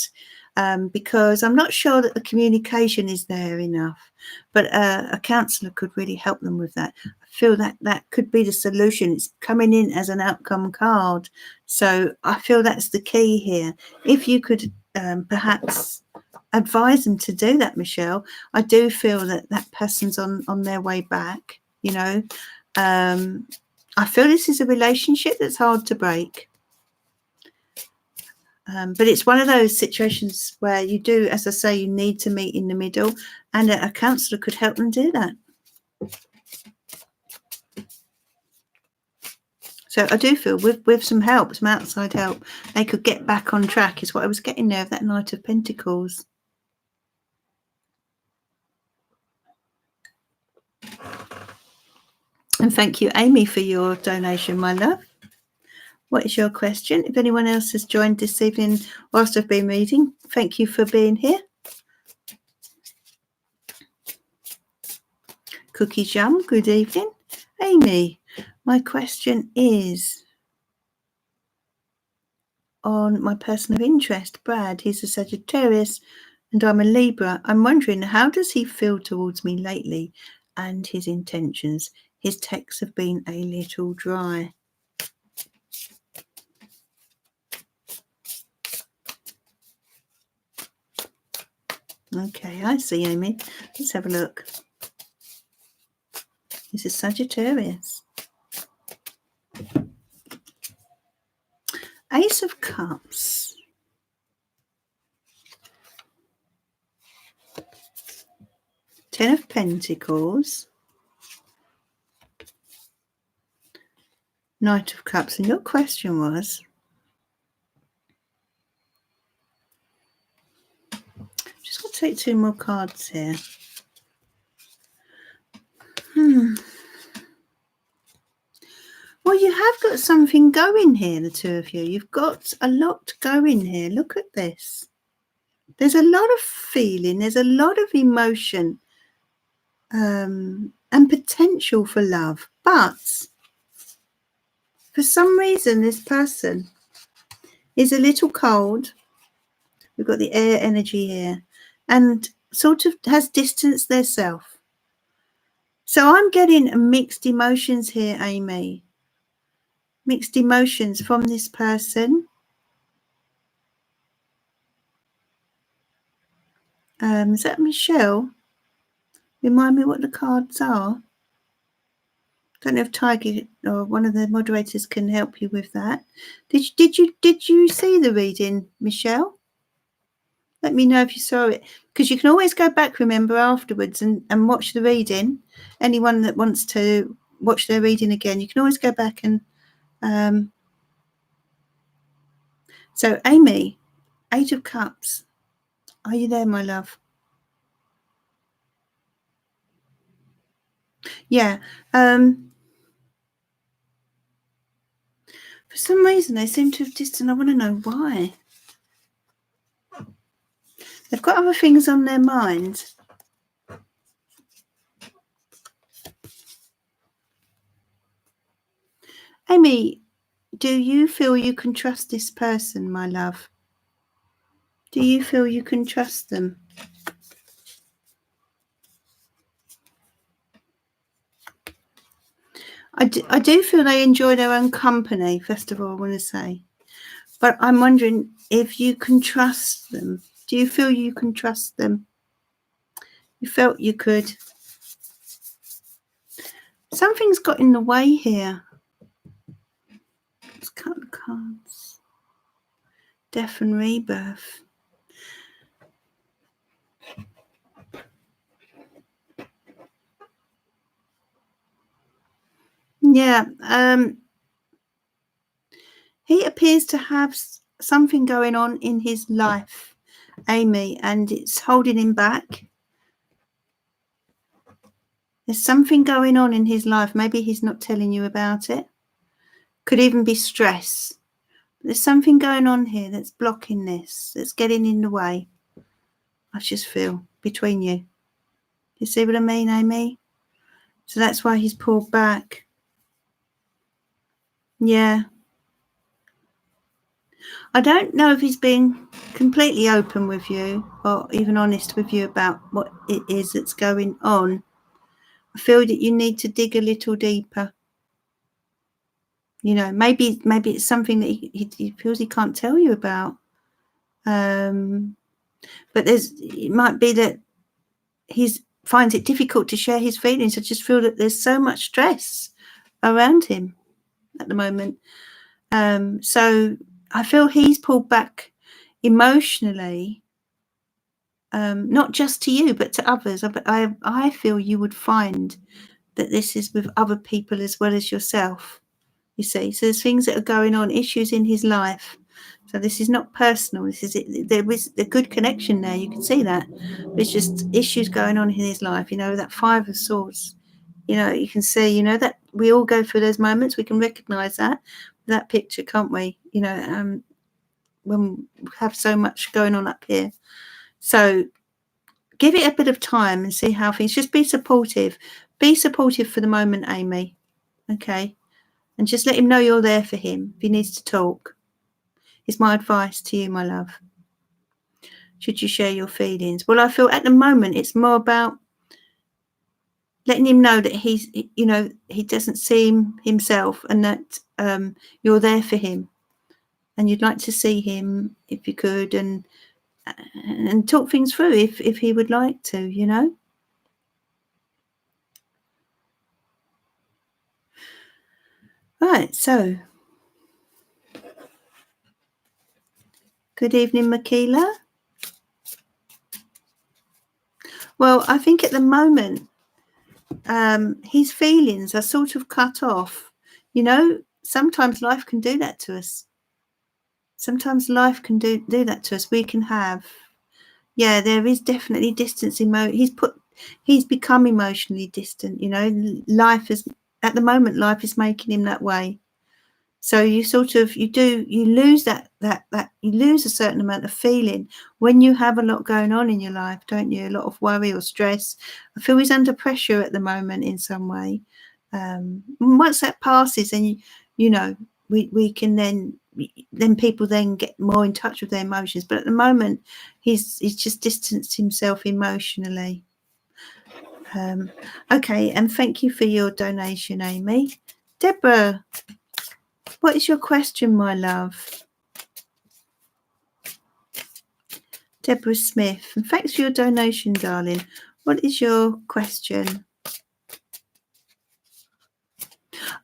Because I'm not sure that the communication is there enough, but a counsellor could really help them with that. I feel that could be the solution. It's coming in as an outcome card. So I feel that's the key here. If you could perhaps advise them to do that, Michelle, I do feel that person's on their way back. I feel this is a relationship that's hard to break. But it's one of those situations where you do, as I say, you need to meet in the middle, and a counsellor could help them do that. So I do feel with some help, some outside help, they could get back on track, is what I was getting there of that Knight of Pentacles. And thank you, Amy, for your donation, my love. What is your question? If anyone else has joined this evening whilst I've been reading, thank you for being here. Cookie Jam, good evening. Amy, my question is on my person of interest, Brad. He's a Sagittarius and I'm a Libra. I'm wondering, how does he feel towards me lately and his intentions? His texts have been a little dry. Okay, I see, Amy. Let's have a look. He's a Sagittarius. Ace of Cups. Ten of Pentacles. Knight of Cups. And your question was, just going to take two more cards here. Well, you have got something going here, the two of you. You've got a lot going here. Look at this. There's a lot of feeling. There's a lot of emotion and potential for love. But for some reason, this person is a little cold. We've got the air energy here. And sort of has distanced themselves. So I'm getting mixed emotions here, Amy. Mixed emotions from this person. Is that Michelle? Remind me what the cards are. Don't know if Tiger or one of the moderators can help you with that. Did you see the reading, Michelle? Let me know if you saw it, because you can always go back, remember, afterwards and watch the reading. Anyone that wants to watch their reading again, you can always go back and so Amy, Eight of Cups. Are you there, my love? Yeah. For some reason, they seem to have distanced. I want to know why. They've got other things on their mind. Amy, do you feel you can trust this person, my love? Do you feel you can trust them? I do feel they enjoy their own company, first of all, I want to say. But I'm wondering if you can trust them. Do you feel you can trust them? You felt you could. Something's got in the way here. Let's cut the cards. Death and rebirth. Yeah. He appears to have something going on in his life, Amy, and it's holding him back. There's something going on in his life. Maybe he's not telling you about it. Could even be stress. There's something going on here that's blocking this, that's getting in the way. I just feel between you. You see what I mean, Amy? So that's why he's pulled back. Yeah. I don't know if he's being completely open with you or even honest with you about what it is that's going on. I feel that you need to dig a little deeper. You know, maybe it's something that he feels he can't tell you about. But it might be that he finds it difficult to share his feelings. I just feel that there's so much stress around him at the moment. So I feel he's pulled back emotionally, not just to you, but to others. I feel you would find that this is with other people as well as yourself, you see. So there's things that are going on, issues in his life. So this is not personal. This is it. There is a good connection there. You can see that. But it's just issues going on in his life. You know, that Five of Swords. You know, you can see, you know, that we all go through those moments. We can recognise that picture, can't we? You know, when we have so much going on up here. So give it a bit of time and see how things, just be supportive. Be supportive for the moment, Amy. Okay. And just let him know you're there for him if he needs to talk. It's my advice to you, my love. Should you share your feelings? Well, I feel at the moment it's more about letting him know that he's, you know, he doesn't see himself, and that you're there for him, and you'd like to see him if you could, and talk things through if he would like to, you know. Right, so good evening, Makila. Well, I think at the moment his feelings are sort of cut off. You know, sometimes life can do that to us. Sometimes life can do that to us. We can have, yeah, there is definitely distance. He's become emotionally distant. You know, life is, at the moment, life is making him that way. So you sort of, you lose that you lose a certain amount of feeling when you have a lot going on in your life, don't you? A lot of worry or stress. I feel he's under pressure at the moment in some way. Once that passes, and you know, we can then people then get more in touch with their emotions. But at the moment, he's just distanced himself emotionally. Okay, and thank you for your donation, Amy. Deborah, what is your question, my love? Deborah Smith, and thanks for your donation, darling. What is your question?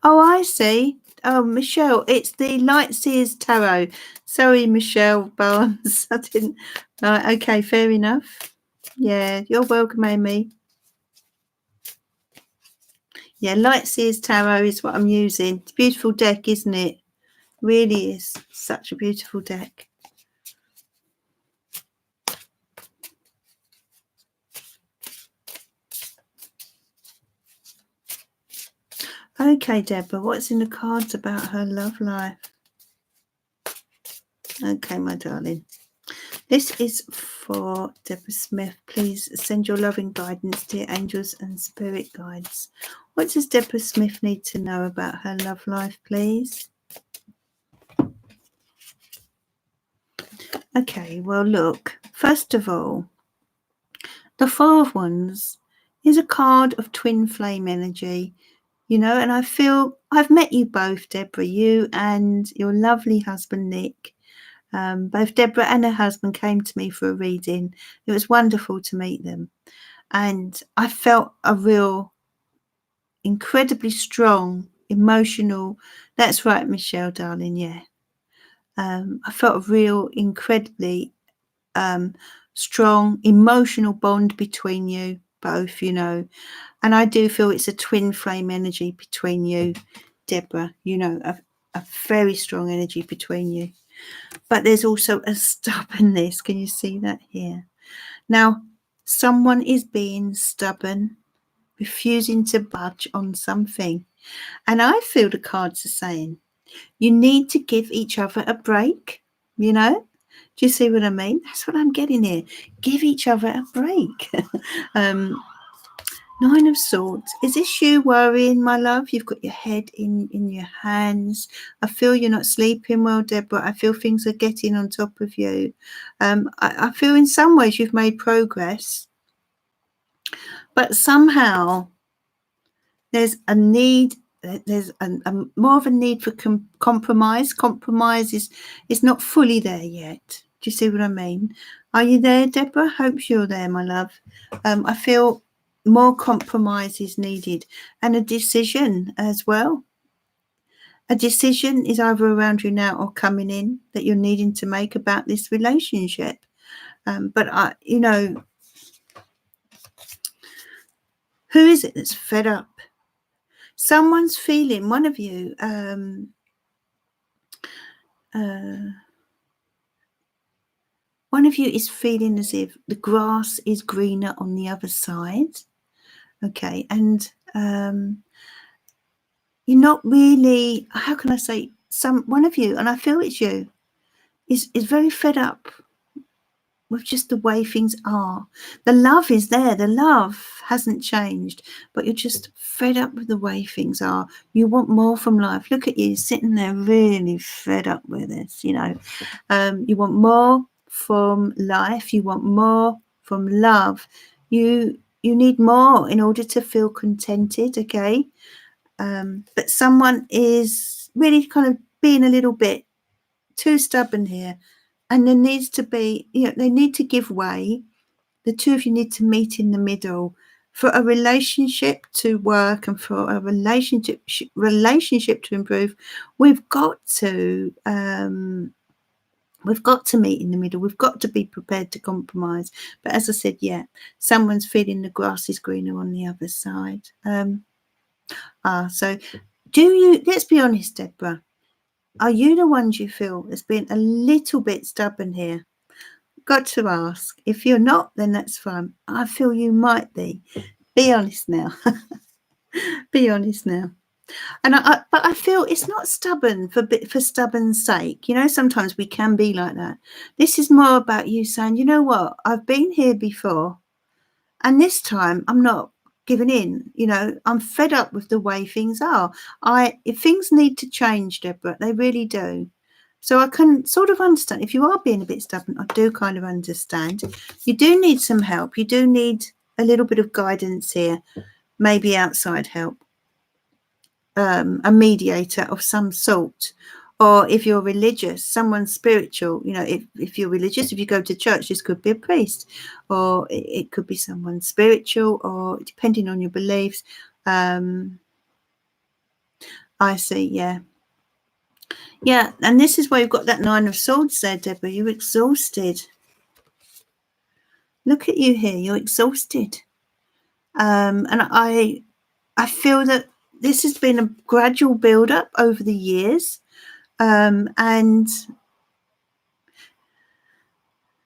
Oh, I see. Oh, Michelle, it's the Light Seers Tarot. Sorry, Michelle Barnes. I didn't. Okay, fair enough. Yeah, you're welcome, Amy. Yeah, Light Seers Tarot is what I'm using. It's a beautiful deck, isn't it? Really is. Such a beautiful deck. Okay, Deborah, what's in the cards about her love life? Okay, my darling. This is for Deborah Smith. Please send your loving guidance, dear angels and spirit guides. What does Deborah Smith need to know about her love life, please? Okay, well, look, first of all, the Four of Wands is a card of twin flame energy, you know, and I feel I've met you both, Deborah, you and your lovely husband, Nick. Both Deborah and her husband came to me for a reading. It was wonderful to meet them. And I felt a real, incredibly strong, emotional, that's right, Michelle, darling, yeah. I felt a real, incredibly strong, emotional bond between you both, you know. And I do feel it's a twin flame energy between you, Deborah, you know, a very strong energy between you. But there's also a stubbornness. Can you see that here? Now, someone is being stubborn, refusing to budge on something. And I feel the cards are saying you need to give each other a break, you know? Do you see what I mean? That's what I'm getting here. Give each other a break. Nine of Swords. Is this you worrying, my love? You've got your head in your hands. I feel you're not sleeping well, Deborah. I feel things are getting on top of you. I feel in some ways you've made progress, but somehow there's a need. There's a more of a need for compromise. Compromise is not fully there yet. Do you see what I mean? Are you there, Deborah? Hope you're there, my love. I feel more compromise is needed, and a decision as well. A decision is either around you now or coming in that you're needing to make about this relationship. But who is it that's fed up? Someone's feeling, one of you, one of you is feeling as if the grass is greener on the other side. Okay, and you're not really, how can I say, one of you, and I feel it's you, is very fed up with just the way things are. The love is there. The love hasn't changed, but you're just fed up with the way things are. You want more from life. Look at you sitting there really fed up with this, you want more from life. You want more from love. You need more in order to feel contented, okay? But someone is really kind of being a little bit too stubborn here. And there needs to be, they need to give way. The two of you need to meet in the middle for a relationship to work and for a relationship to improve. We've got to meet in the middle. We've got to be prepared to compromise. But as I said, someone's feeling the grass is greener on the other side. So let's be honest, Deborah. Are you the ones you feel that's been a little bit stubborn here? Got to ask. If you're not, then that's fine. I feel you might be. Be honest now. Be honest now. But I feel it's not stubborn for stubborn's sake. Sometimes we can be like that. This is more about you saying, you know what? I've been here before, and this time I'm not giving in. I'm fed up with the way things are. If things need to change, Deborah, they really do. So I can sort of understand if you are being a bit stubborn. I do kind of understand. You do need some help. You do need a little bit of guidance here, maybe outside help, a mediator of some sort. Or if you're religious, someone spiritual, if you're religious, if you go to church, this could be a priest, or it could be someone spiritual, or depending on your beliefs. I see, yeah. Yeah, and this is why you've got that 9 of Swords there, Deborah. You're exhausted. Look at you here. You're exhausted. And I feel that this has been a gradual build-up over the years. And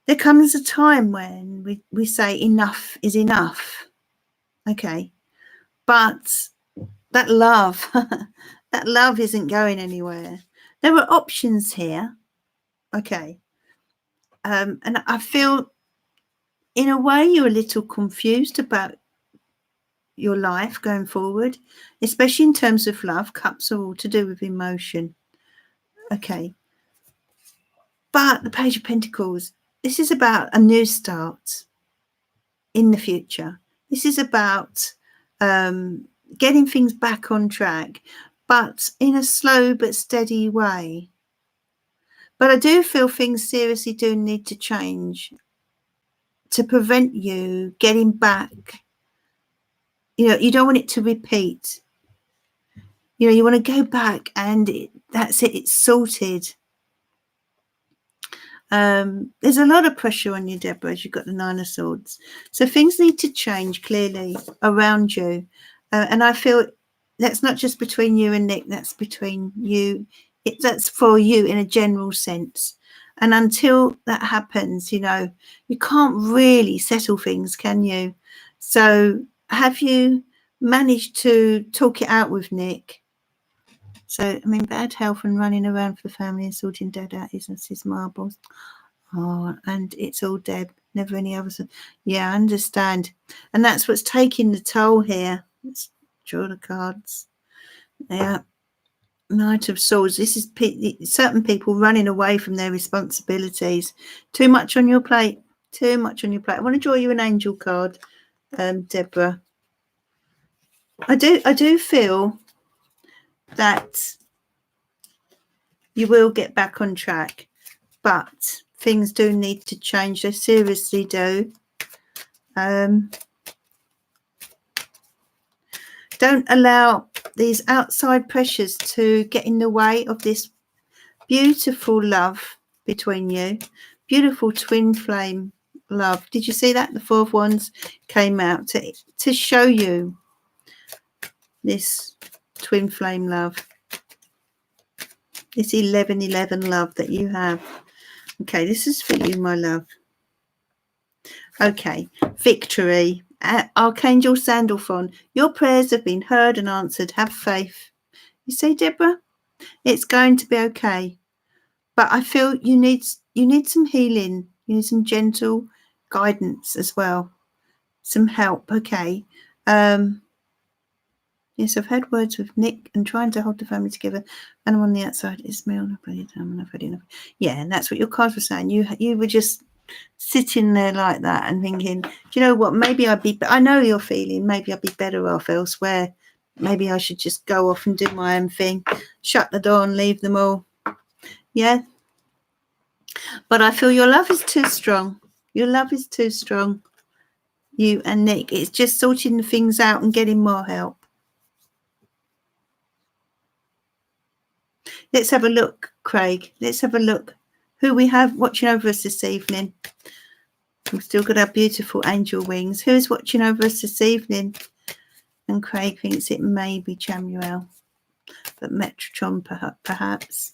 there comes a time when we say enough is enough. Okay. But that love, that love isn't going anywhere. There are options here. Okay. And I feel in a way you're a little confused about your life going forward, especially in terms of love. Cups are all to do with emotion. Okay. But the Page of Pentacles, this is about a new start in the future. This is about getting things back on track, but in a slow but steady way. But I do feel things seriously do need to change to prevent you getting back. You don't want it to repeat. You want to go back and that's it. It's sorted. There's a lot of pressure on you, Deborah, as you've got the 9 of Swords. So things need to change clearly around you. And I feel that's not just between you and Nick. That's between you. That's for you in a general sense. And until that happens, you can't really settle things, can you? So have you managed to talk it out with Nick? So, bad health and running around for the family and sorting Dad out isn't his marbles. Oh, and it's all Deb, never any others. Yeah, I understand. And that's what's taking the toll here. Let's draw the cards. Yeah. Knight of Swords. This is certain people running away from their responsibilities. Too much on your plate. Too much on your plate. I want to draw you an angel card, Deborah. I do feel that you will get back on track, but things do need to change. They seriously do. Don't allow these outside pressures to get in the way of this beautiful love between you. Beautiful twin flame love. Did you see that? The Four of Wands came out to show you this twin flame love. This 1111 love that you have. Okay, this is for you, my love. Okay, victory. Archangel Sandalphon, your prayers have been heard and answered. Have faith. You see, Deborah, it's going to be okay. But I feel you need some healing. You need some gentle guidance as well. Some help, okay. Yes, I've had words with Nick and trying to hold the family together, and I'm on the outside. Ismail, I've had enough. Yeah, and that's what your cards were saying. You were just sitting there like that and thinking, do you know what? Maybe I know you're feeling, maybe I'd be better off elsewhere. Maybe I should just go off and do my own thing, shut the door and leave them all. Yeah. But I feel your love is too strong. Your love is too strong. You and Nick. It's just sorting the things out and getting more help. Let's have a look, Craig. Let's have a look who we have watching over us this evening. We've still got our beautiful angel wings. Who's watching over us this evening? And Craig thinks it may be Chamuel, but Metatron perhaps.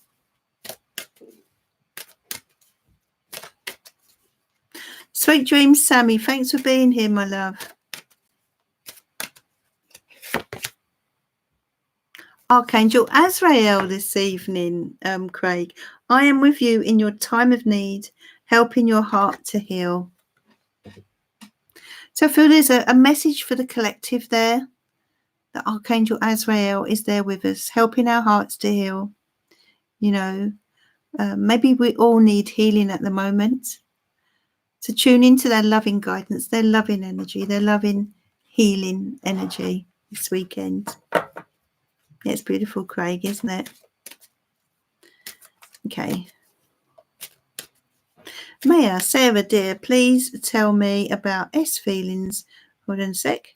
Sweet dreams, Sammy. Thanks for being here, my love. Archangel Azrael this evening, Craig. I am with you in your time of need, helping your heart to heal. So I feel there's a message for the collective there. That Archangel Azrael is there with us, helping our hearts to heal. You know, maybe we all need healing at the moment. So tune into their loving guidance, their loving energy, their loving healing energy this weekend. Yeah, it's beautiful, Craig, isn't it? Okay. Maya, Sarah, dear, please tell me about S feelings. Hold on a sec.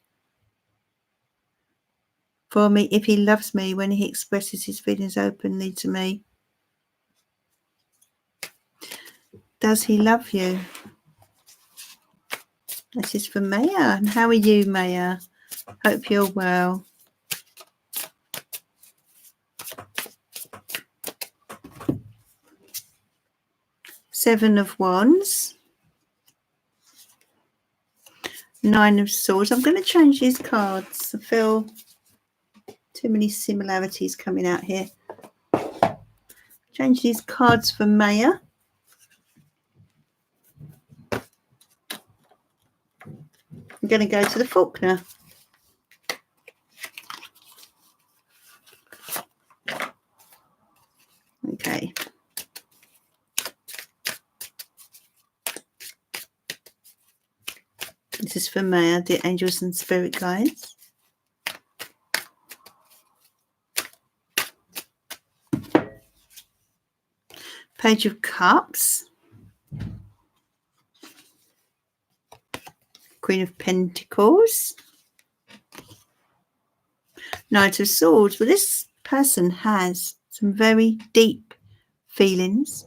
For me, if he loves me when he expresses his feelings openly to me. Does he love you? This is for Maya. And how are you, Maya? Hope you're well. Seven of Wands. Nine of Swords. I'm going to change these cards. I feel too many similarities coming out here. Change these cards for Maya. I'm going to go to the Faulkner. Okay. This is for Maya, dear angels and spirit guides. Page of Cups. Queen of Pentacles. Knight of Swords. Well, this person has some very deep feelings.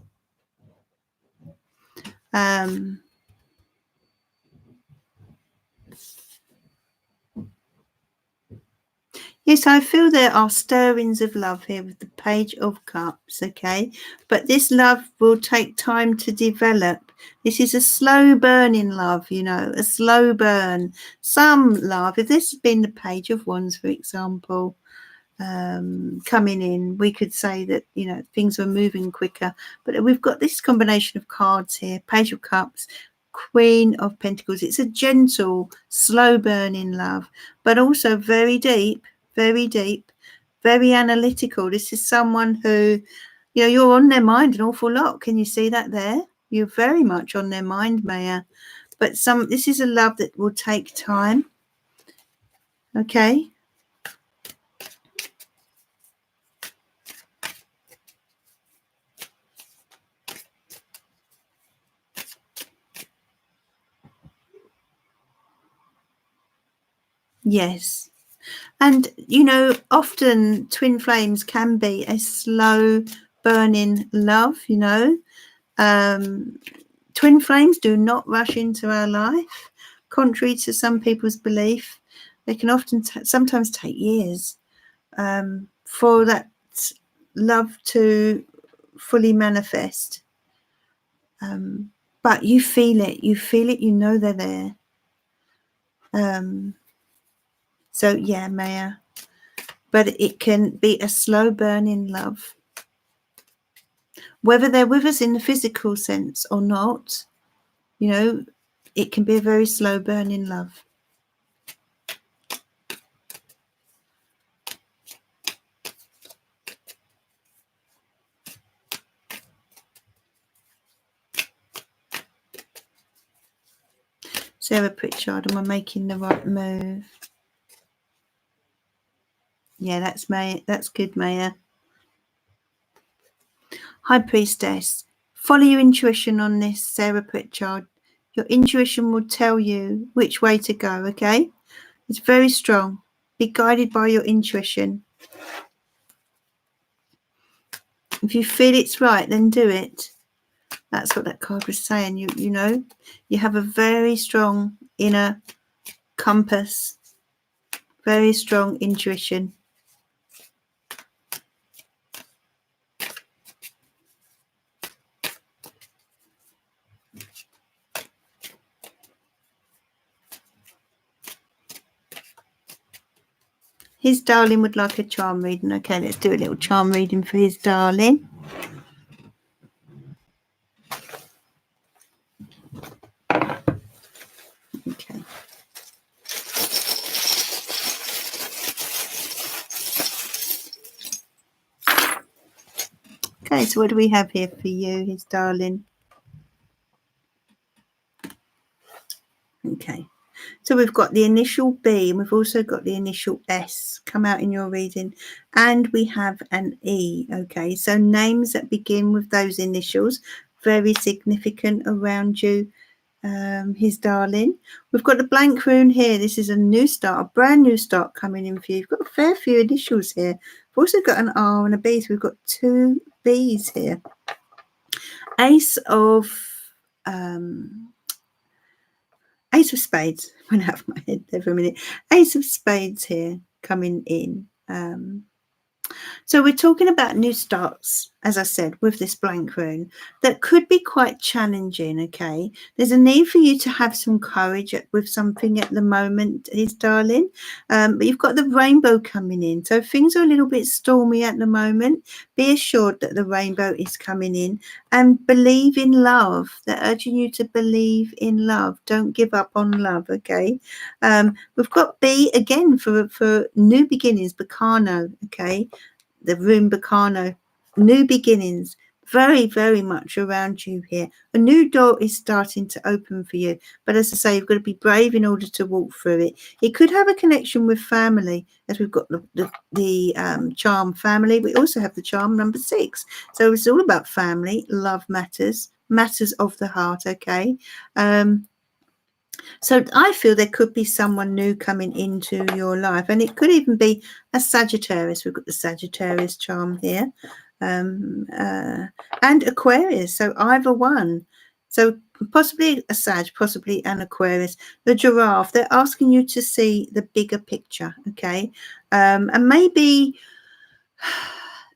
Yes, I feel there are stirrings of love here with the Page of Cups, okay? But this love will take time to develop. This is a slow burning love, you know, a slow burn. Some love, if this has been the Page of Wands, for example, coming in, we could say that, you know, things were moving quicker. But we've got this combination of cards here, Page of Cups, Queen of Pentacles. It's a gentle, slow burning love, but also very deep, very analytical. This is someone who, you know, you're on their mind an awful lot. Can you see that there? You're very much on their mind, Maya. But this is a love that will take time. Okay. Yes. And, you know, often twin flames can be a slow burning love, you know. Twin flames do not rush into our life. Contrary to some people's belief, they can often sometimes take years for that love to fully manifest. But you feel it, you know they're there. So yeah, Maya, but it can be a slow burning love. Whether they're with us in the physical sense or not, you know, it can be a very slow burning love. Sarah Pritchard, am I making the right move? Yeah, that's Maya. That's good, Maya. High Priestess, follow your intuition on this, Sarah Pritchard. Your intuition will tell you which way to go, okay? It's very strong. Be guided by your intuition. If you feel it's right, then do it. That's what that card was saying. You know, you have a very strong inner compass, very strong intuition. His darling would like a charm reading. Okay, let's do a little charm reading for his darling. Okay. Okay, so what do we have here for you, his darling? Okay, so we've got the initial B and we've also got the initial S come out in your reading, and we have an E. Okay, so names that begin with those initials, very significant around you, his darling. We've got a blank rune here. This is a new start, a brand new start coming in for you. You've got a fair few initials here. We've also got an R and a B, so we've got two B's here. Ace of Spades. Went out of my head there for a minute. Ace of Spades here coming in. So we're talking about new starts, as I said, with this blank rune that could be quite challenging, okay? There's a need for you to have some courage with something at the moment, his darling. But you've got the rainbow coming in. So things are a little bit stormy at the moment. Be assured that the rainbow is coming in, and believe in love. They're urging you to believe in love. Don't give up on love, okay? We've got B again for new beginnings, Bacano, okay? The rune Bacano, new beginnings, very, very much around you here. A new door is starting to open for you. But as I say, you've got to be brave in order to walk through it. It could have a connection with family, as we've got the charm family. We also have the charm number 6. So it's all about family, love matters of the heart, okay? So I feel there could be someone new coming into your life, and it could even be a Sagittarius. We've got the Sagittarius charm here, and Aquarius. So either one. So possibly a Sag, possibly an Aquarius. The Giraffe, they're asking you to see the bigger picture, okay? And maybe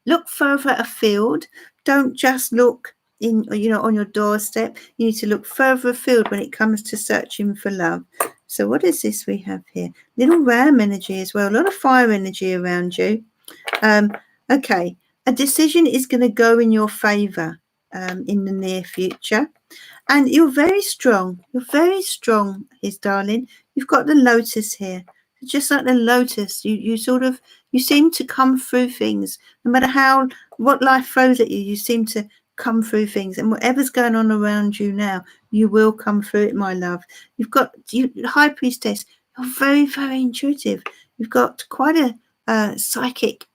look further afield. Don't just look in, you know, on your doorstep. You need to look further afield when it comes to searching for love. So what is this we have here? Little ram energy as well. A lot of fire energy around you. Okay, a decision is going to go in your favor in the near future. And you're very strong. You're very strong, his darling. You've got the lotus here. Just like the lotus, you seem to come through things. No matter what life throws at you, you seem to come through things. And whatever's going on around you now, you will come through it, my love. You've got High Priestess. You're very, very intuitive. You've got quite a psychic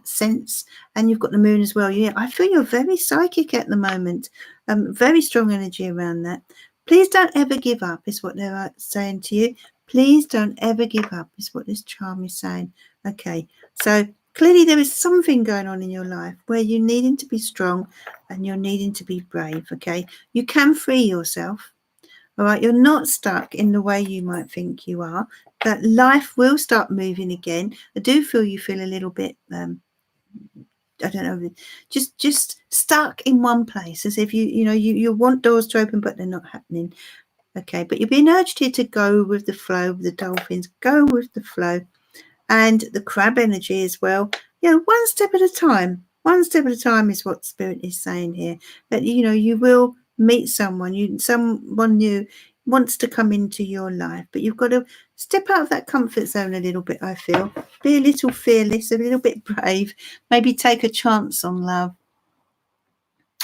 sense, and you've got the moon as well. Yeah, I feel you're very psychic at the moment. Very strong energy around that. Please don't ever give up, is what they're saying to you. Please don't ever give up, is what this charm is saying. Okay, so clearly there is something going on in your life where you're needing to be strong and you're needing to be brave. Okay, you can free yourself. All right, you're not stuck in the way you might think you are. That life will start moving again. I do feel you feel a little bit I don't know, just stuck in one place, as if you want doors to open but they're not happening. Okay, but you're being urged here to go with the flow with the dolphins. Go with the flow. And the crab energy as well. One step at a time. One step at a time is what Spirit is saying here. That you will meet someone. Someone new wants to come into your life, but you've got to step out of that comfort zone a little bit. I feel be a little fearless, a little bit brave. Maybe take a chance on love.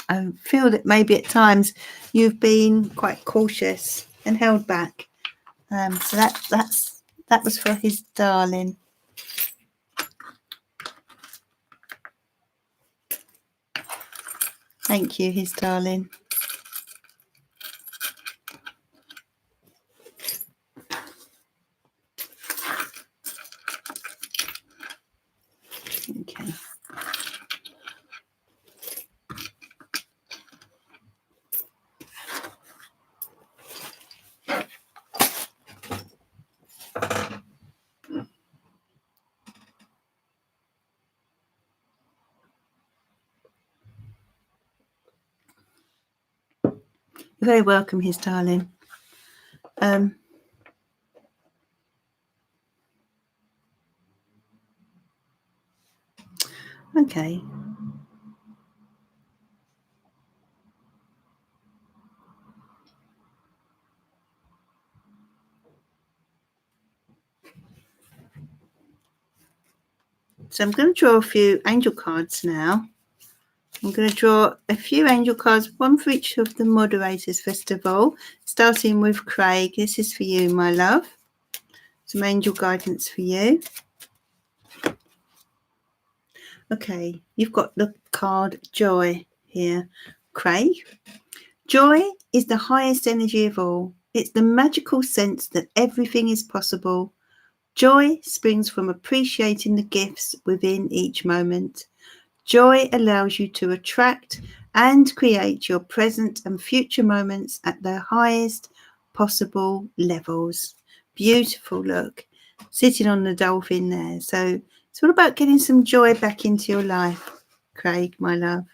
I feel that maybe at times you've been quite cautious and held back. So that was for his darling. Thank you, his darling. Okay. You're very welcome, his darling. Okay. So I'm going to draw a few angel cards now. I'm going to draw a few angel cards, one for each of the moderators, first of all, starting with Craig. This is for you, my love. Some angel guidance for you. Okay, you've got the card Joy here, Craig. Joy is the highest energy of all. It's the magical sense that everything is possible. Joy springs from appreciating the gifts within each moment. Joy allows you to attract and create your present and future moments at their highest possible levels. Beautiful, look, sitting on the dolphin there. So it's all about getting some joy back into your life, Craig, my love.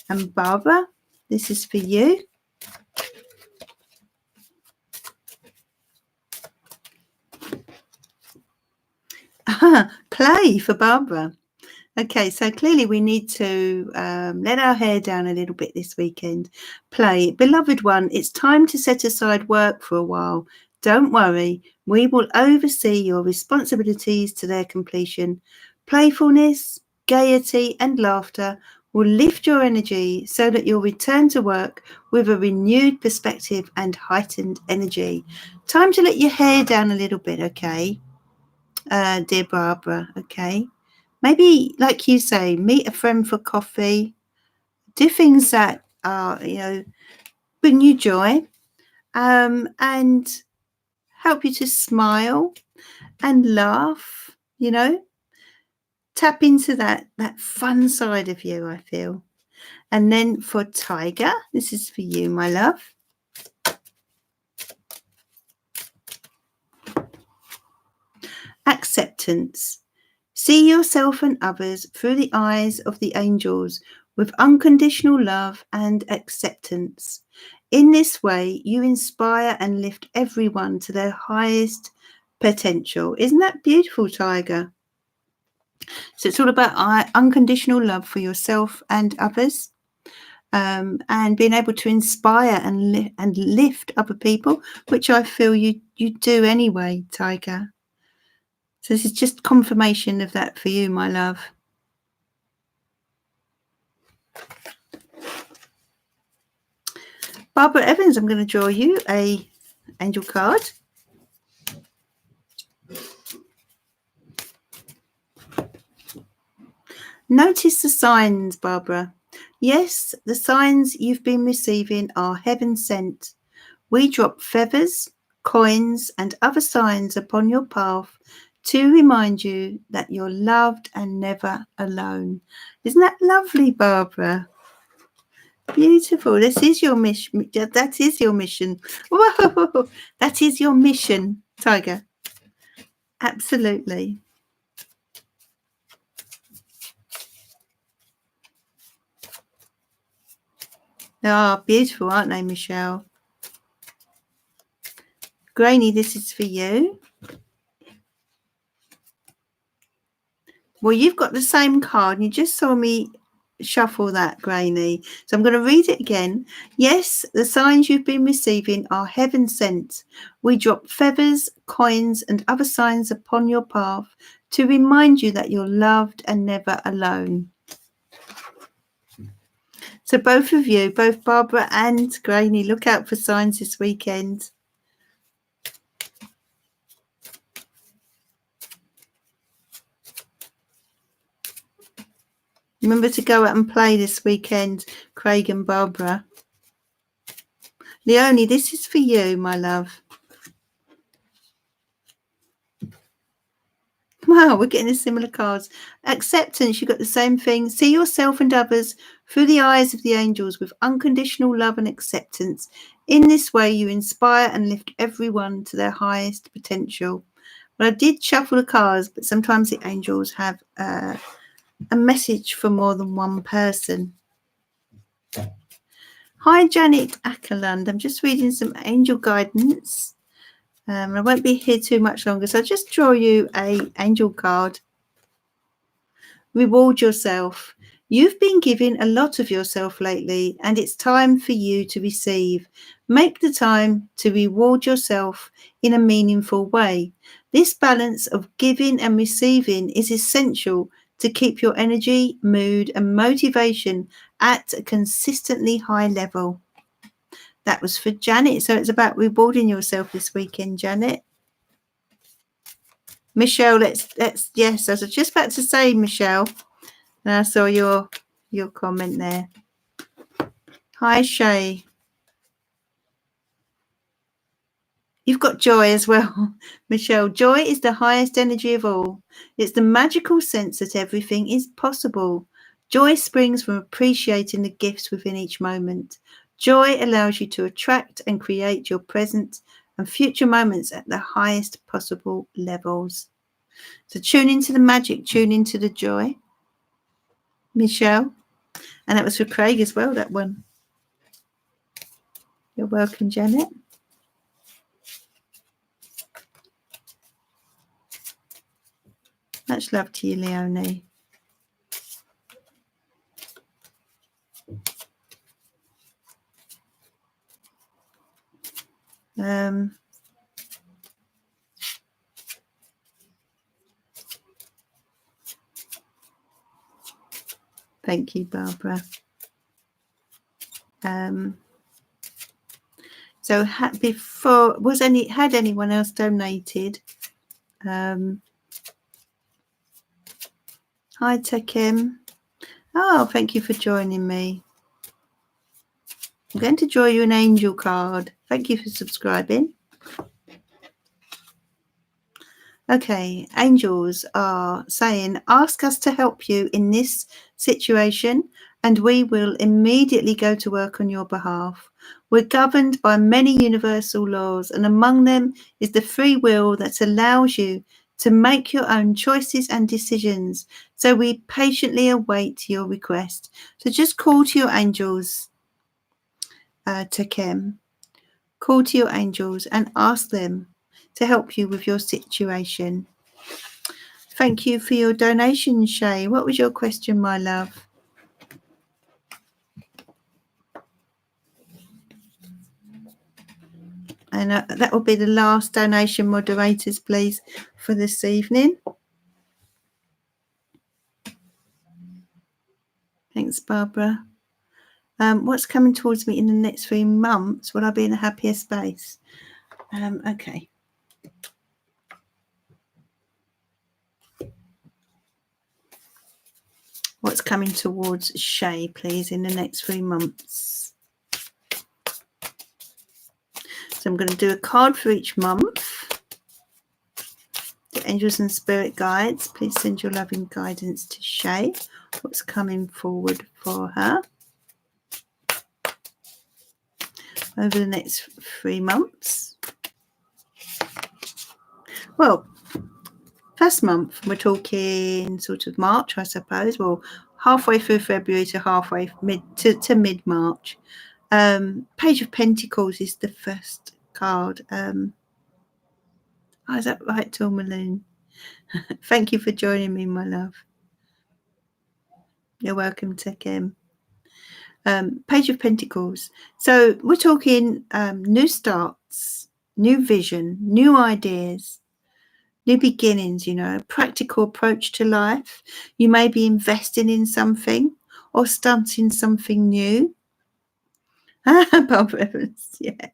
And Barbara, this is for you. Play for Barbara. Okay, so clearly we need to let our hair down a little bit this weekend. Play. Beloved one, it's time to set aside work for a while. Don't worry, we will oversee your responsibilities to their completion. Playfulness, gaiety and laughter will lift your energy so that you'll return to work with a renewed perspective and heightened energy. Time to let your hair down a little bit, okay, dear Barbara, okay? Maybe, like you say, meet a friend for coffee, do things that are, bring you joy, and help you to smile and laugh, tap into that fun side of you, I feel. And then for Tiger, this is for you, my love. Acceptance. See yourself and others through the eyes of the angels with unconditional love and acceptance. In this way, you inspire and lift everyone to their highest potential. Isn't that beautiful, Tiger? So it's all about unconditional love for yourself and others, and being able to inspire and lift other people, which I feel you do anyway, Tiger. So this is just confirmation of that for you, my love. Barbara Evans, I'm going to draw you a angel card. Notice the signs, Barbara. Yes, the signs you've been receiving are heaven sent. We drop feathers, coins, and other signs upon your path to remind you that you're loved and never alone. Isn't that lovely, Barbara? Beautiful. This is your mission. That is your mission. Whoa, that is your mission, Tiger. Absolutely. They are beautiful, aren't they, Michelle? Grainy, this is for you. Well, you've got the same card and you just saw me shuffle that, Grainy. So I'm going to read it again. Yes, the signs you've been receiving are heaven sent. We drop feathers, coins and other signs upon your path to remind you that you're loved and never alone. So both of you, both Barbara and Grainy, look out for signs this weekend. Remember to go out and play this weekend, Craig and Barbara. Leonie, this is for you, my love. Wow, we're getting a similar cards. Acceptance, you got the same thing. See yourself and others through the eyes of the angels with unconditional love and acceptance. In this way, you inspire and lift everyone to their highest potential. Well, I did shuffle the cards, but sometimes the angels have a message for more than one person. Hi, Janet Ackerland. I'm just reading some angel guidance. I won't be here too much longer, so I'll just draw you an angel card. Reward yourself. You've been giving a lot of yourself lately, and it's time for you to receive. Make the time to reward yourself in a meaningful way. This balance of giving and receiving is essential to keep your energy, mood, and motivation at a consistently high level. That was for Janet. So it's about rewarding yourself this weekend, Janet. Michelle, let's yes, I was just about to say, Michelle, and I saw your comment there. Hi, Shay. You've got joy as well, Michelle. Joy is the highest energy of all. It's the magical sense that everything is possible. Joy springs from appreciating the gifts within each moment. Joy allows you to attract and create your present and future moments at the highest possible levels. So tune into the magic, tune into the joy, Michelle. And that was for Craig as well, that one. You're welcome, Janet. Much love to you, Leonie. Thank you, Barbara. So before, had anyone else donated? Hi, Tekim. Oh, thank you for joining me. I'm going to draw you an angel card. Thank you for subscribing. Okay, angels are saying, ask us to help you in this situation, and we will immediately go to work on your behalf. We're governed by many universal laws, and among them is the free will that allows you to make your own choices and decisions. So we patiently await your request. So just call to your angels, Takem. Call to your angels and ask them to help you with your situation. Thank you for your donation, Shay. What was your question, my love? And that will be the last donation, moderators, please, for this evening. Thanks, Barbara. What's coming towards me in the next 3 months? Will I be in a happier space? Okay. What's coming towards Shay, please, in the next 3 months? So I'm going to do a card for each month. Angels and spirit guides, please send your loving guidance to Shay. What's coming forward for her over the next 3 months? Well, first month, we're talking sort of March, I suppose. Well, halfway through February to halfway to mid-March. Page of Pentacles is the first card. Is that right, Tourmaline? Thank you for joining me, my love. You're welcome to Kim. Page of Pentacles. So we're talking new starts, new vision, new ideas, new beginnings, practical approach to life. You may be investing in something or starting something new. Bob Evans, yeah.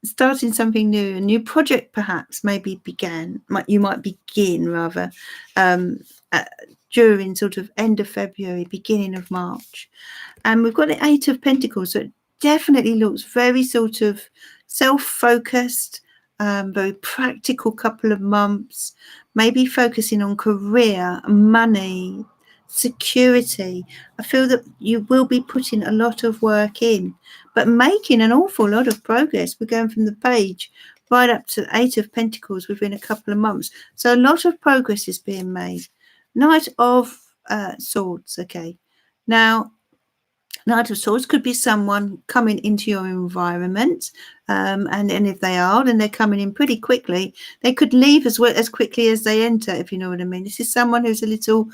Starting something new, a new project perhaps you might begin rather during sort of end of February, beginning of March. And we've got the 8 of Pentacles, so it definitely looks very sort of self-focused, very practical couple of months, maybe focusing on career, money, security. I feel that you will be putting a lot of work in, but making an awful lot of progress. We're going from the page right up to 8 of Pentacles within a couple of months. So a lot of progress is being made. Knight of Swords. Okay. Now, Knight of Swords could be someone coming into your environment, and if they are, then they're coming in pretty quickly. They could leave as quickly as they enter, if you know what I mean. This is someone who's a little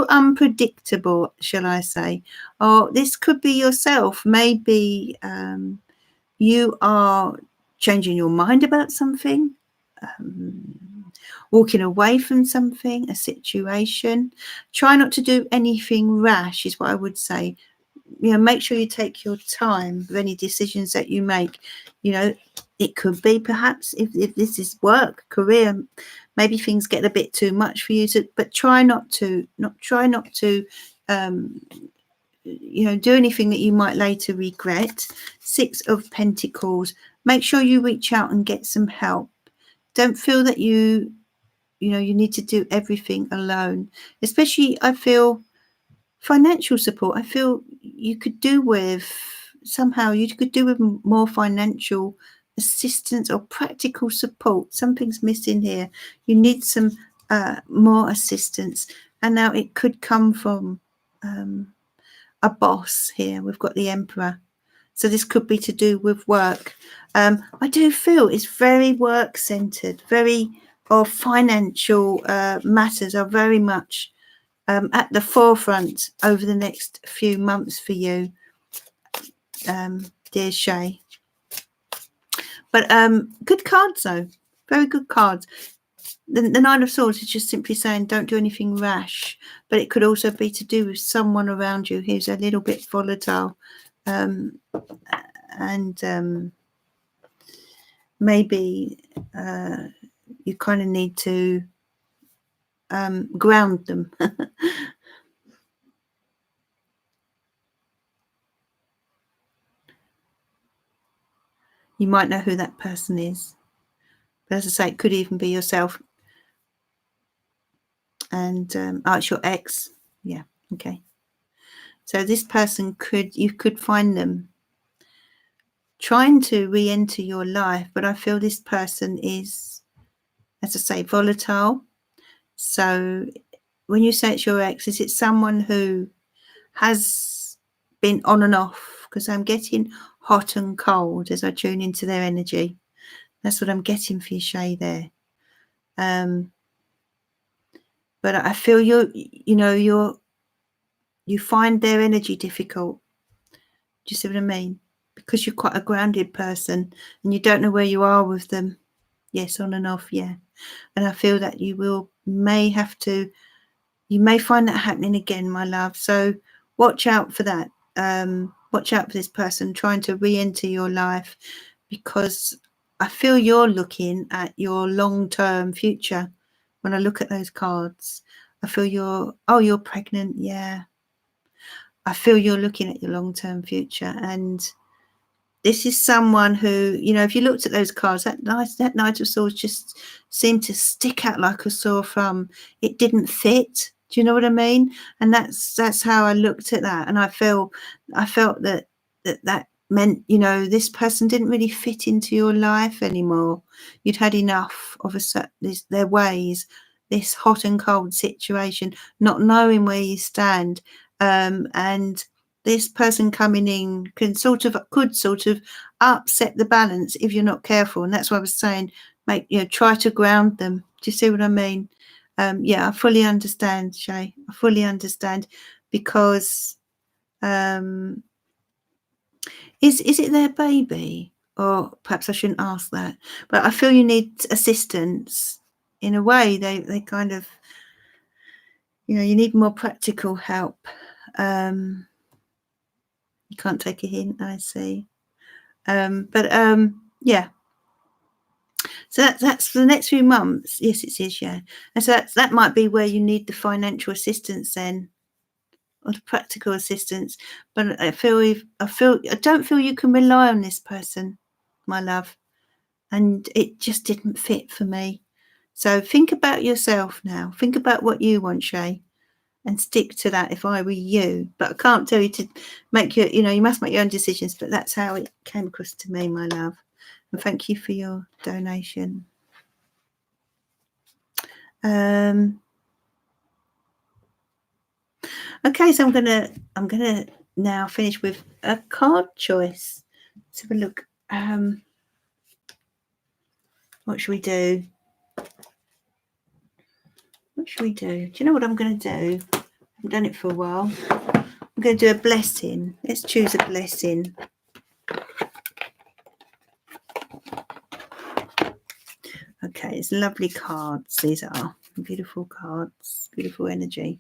unpredictable, shall I say. Or this could be yourself. Maybe you are changing your mind about something, walking away from something, a situation. Try not to do anything rash is what I would say. Make sure you take your time with any decisions that you make. It could be perhaps if this is work, career, maybe things get a bit too much for you but try not to do anything that you might later regret. 6 of Pentacles. Make sure you reach out and get some help. Don't feel that you need to do everything alone, especially I feel financial support. I feel you could do with more financial assistance or practical support. Something's missing here. You need some more assistance, and now it could come from a boss here. We've got the Emperor, so this could be to do with work. I do feel it's very work centered, or financial matters are very much at the forefront over the next few months for you, dear Shay. But good cards though, very good cards. The 9 of Swords is just simply saying don't do anything rash, but it could also be to do with someone around you who's a little bit volatile, and maybe you kind of need to ground them. You might know who that person is, but as I say, it could even be yourself. And it's your ex. Yeah, okay. So this person you could find them trying to re-enter your life, but I feel this person is, as I say, volatile. So when you say it's your ex, is it someone who has been on and off? Because I'm getting hot and cold as I tune into their energy. That's what I'm getting for you, Shay, there. But I feel you find their energy difficult. Do you see what I mean? Because you're quite a grounded person and you don't know where you are with them. Yes, on and off, yeah. And I feel that you may find that happening again, my love. So watch out for that. Watch out for this person trying to re-enter your life, because I feel you're looking at your long-term future. When I look at those cards, I feel you're pregnant. Yeah. I feel you're looking at your long-term future, and This is someone who, if you looked at those cards, that Knight of Swords just seemed to stick out like a sore thumb. It didn't fit. Do you know what I mean? And that's how I looked at that, and I felt that meant, this person didn't really fit into your life anymore. You'd had enough of their ways, this hot and cold situation, not knowing where you stand, and this person coming in could sort of upset the balance if you're not careful. And that's why I was saying, try to ground them. Do you see what I mean? Yeah, I fully understand, Shay. I fully understand, because is it their baby? Or perhaps I shouldn't ask that. But I feel you need assistance in a way. They kind of, you need more practical help. You can't take a hint, I see. Yeah. So that's for the next few months. Yes, it is, yeah. And so that might be where you need the financial assistance then, or the practical assistance. But I don't feel you can rely on this person, my love. And it just didn't fit for me. So think about yourself now. Think about what you want, Shay, and stick to that if I were you. But I can't tell you to make you must make your own decisions, but that's how it came across to me, my love. And thank you for your donation. Okay, so I'm gonna now finish with a card choice. Let's have a look. What should we do? What should we do? Do you know what I'm going to do? I haven't done it for a while. I'm going to do a blessing. Let's choose a blessing. Okay, it's lovely cards. These are beautiful cards, beautiful energy.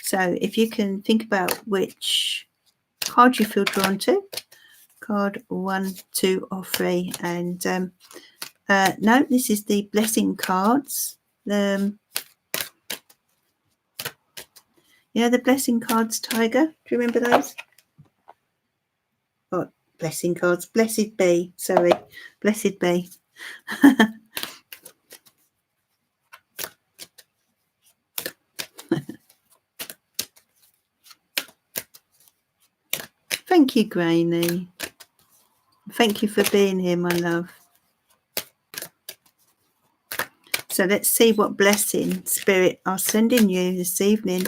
So if you can think about which card you feel drawn to, card 1, 2, or 3. And no, this is the blessing cards. The blessing cards, Tiger. Do you remember those? Oh, blessing cards. Blessed be. Sorry. Blessed be. Thank you, Grainy. Thank you for being here, my love. So let's see what blessing Spirit are sending you this evening.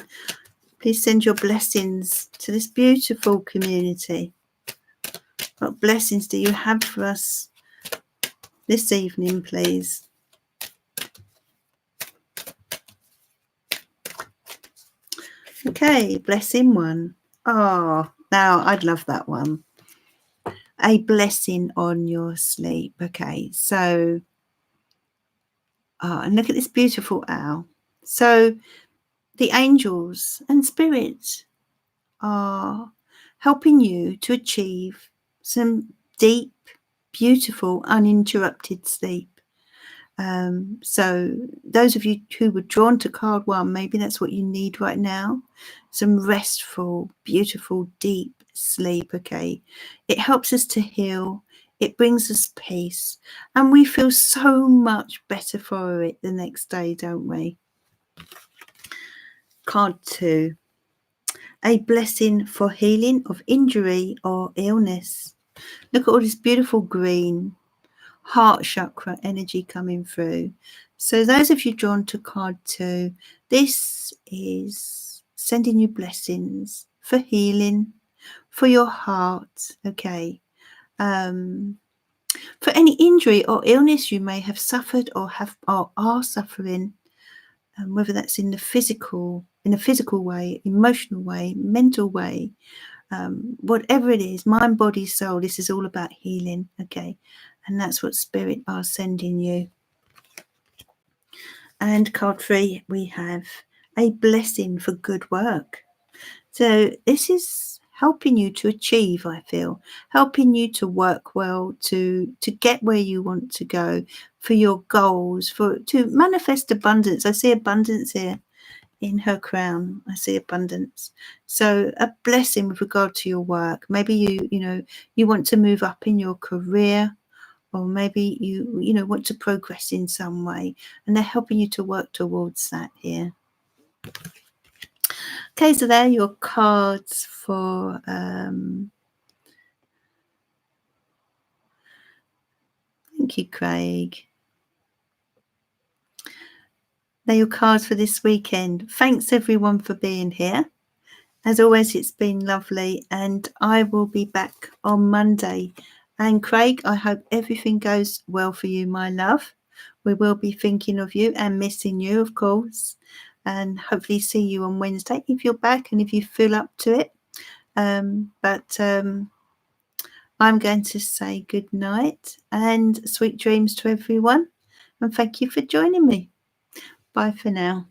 Please send your blessings to this beautiful community. What blessings do you have for us this evening, please? Okay, blessing 1. Oh, now I'd love that one. A blessing on your sleep. Okay, so, and look at this beautiful owl. So the angels and spirits are helping you to achieve some deep, beautiful, uninterrupted sleep. So those of you who were drawn to card 1, maybe that's what you need right now. Some restful, beautiful, deep sleep. Okay. It helps us to heal. It brings us peace. And we feel so much better for it the next day, don't we? Card 2. A blessing for healing of injury or illness. Look at all this beautiful green heart chakra energy coming through. So those of you drawn to card 2, this is sending you blessings for healing, for your heart. Okay. For any injury or illness you may have suffered or are suffering, whether that's in a physical way, emotional way, mental way, whatever it is, mind, body, soul, this is all about healing. Okay. And that's what Spirit are sending you. And card 3, we have a blessing for good work. So this is helping you to achieve, I feel, helping you to work well, to get where you want to go, for your goals, to manifest abundance. I see abundance here. in her crown. I see abundance. So a blessing with regard to your work. Maybe you want to move up in your career, or maybe you want to progress in some way, and they're helping you to work towards that here. Okay, so there are your cards for thank you, Craig. They're your cards for this weekend. Thanks everyone for being here. As always, it's been lovely, and I will be back on Monday. And Craig, I hope everything goes well for you, my love. We will be thinking of you and missing you, of course, and hopefully see you on Wednesday if you're back and if you feel up to it. But I'm going to say good night and sweet dreams to everyone, and thank you for joining me. Bye for now.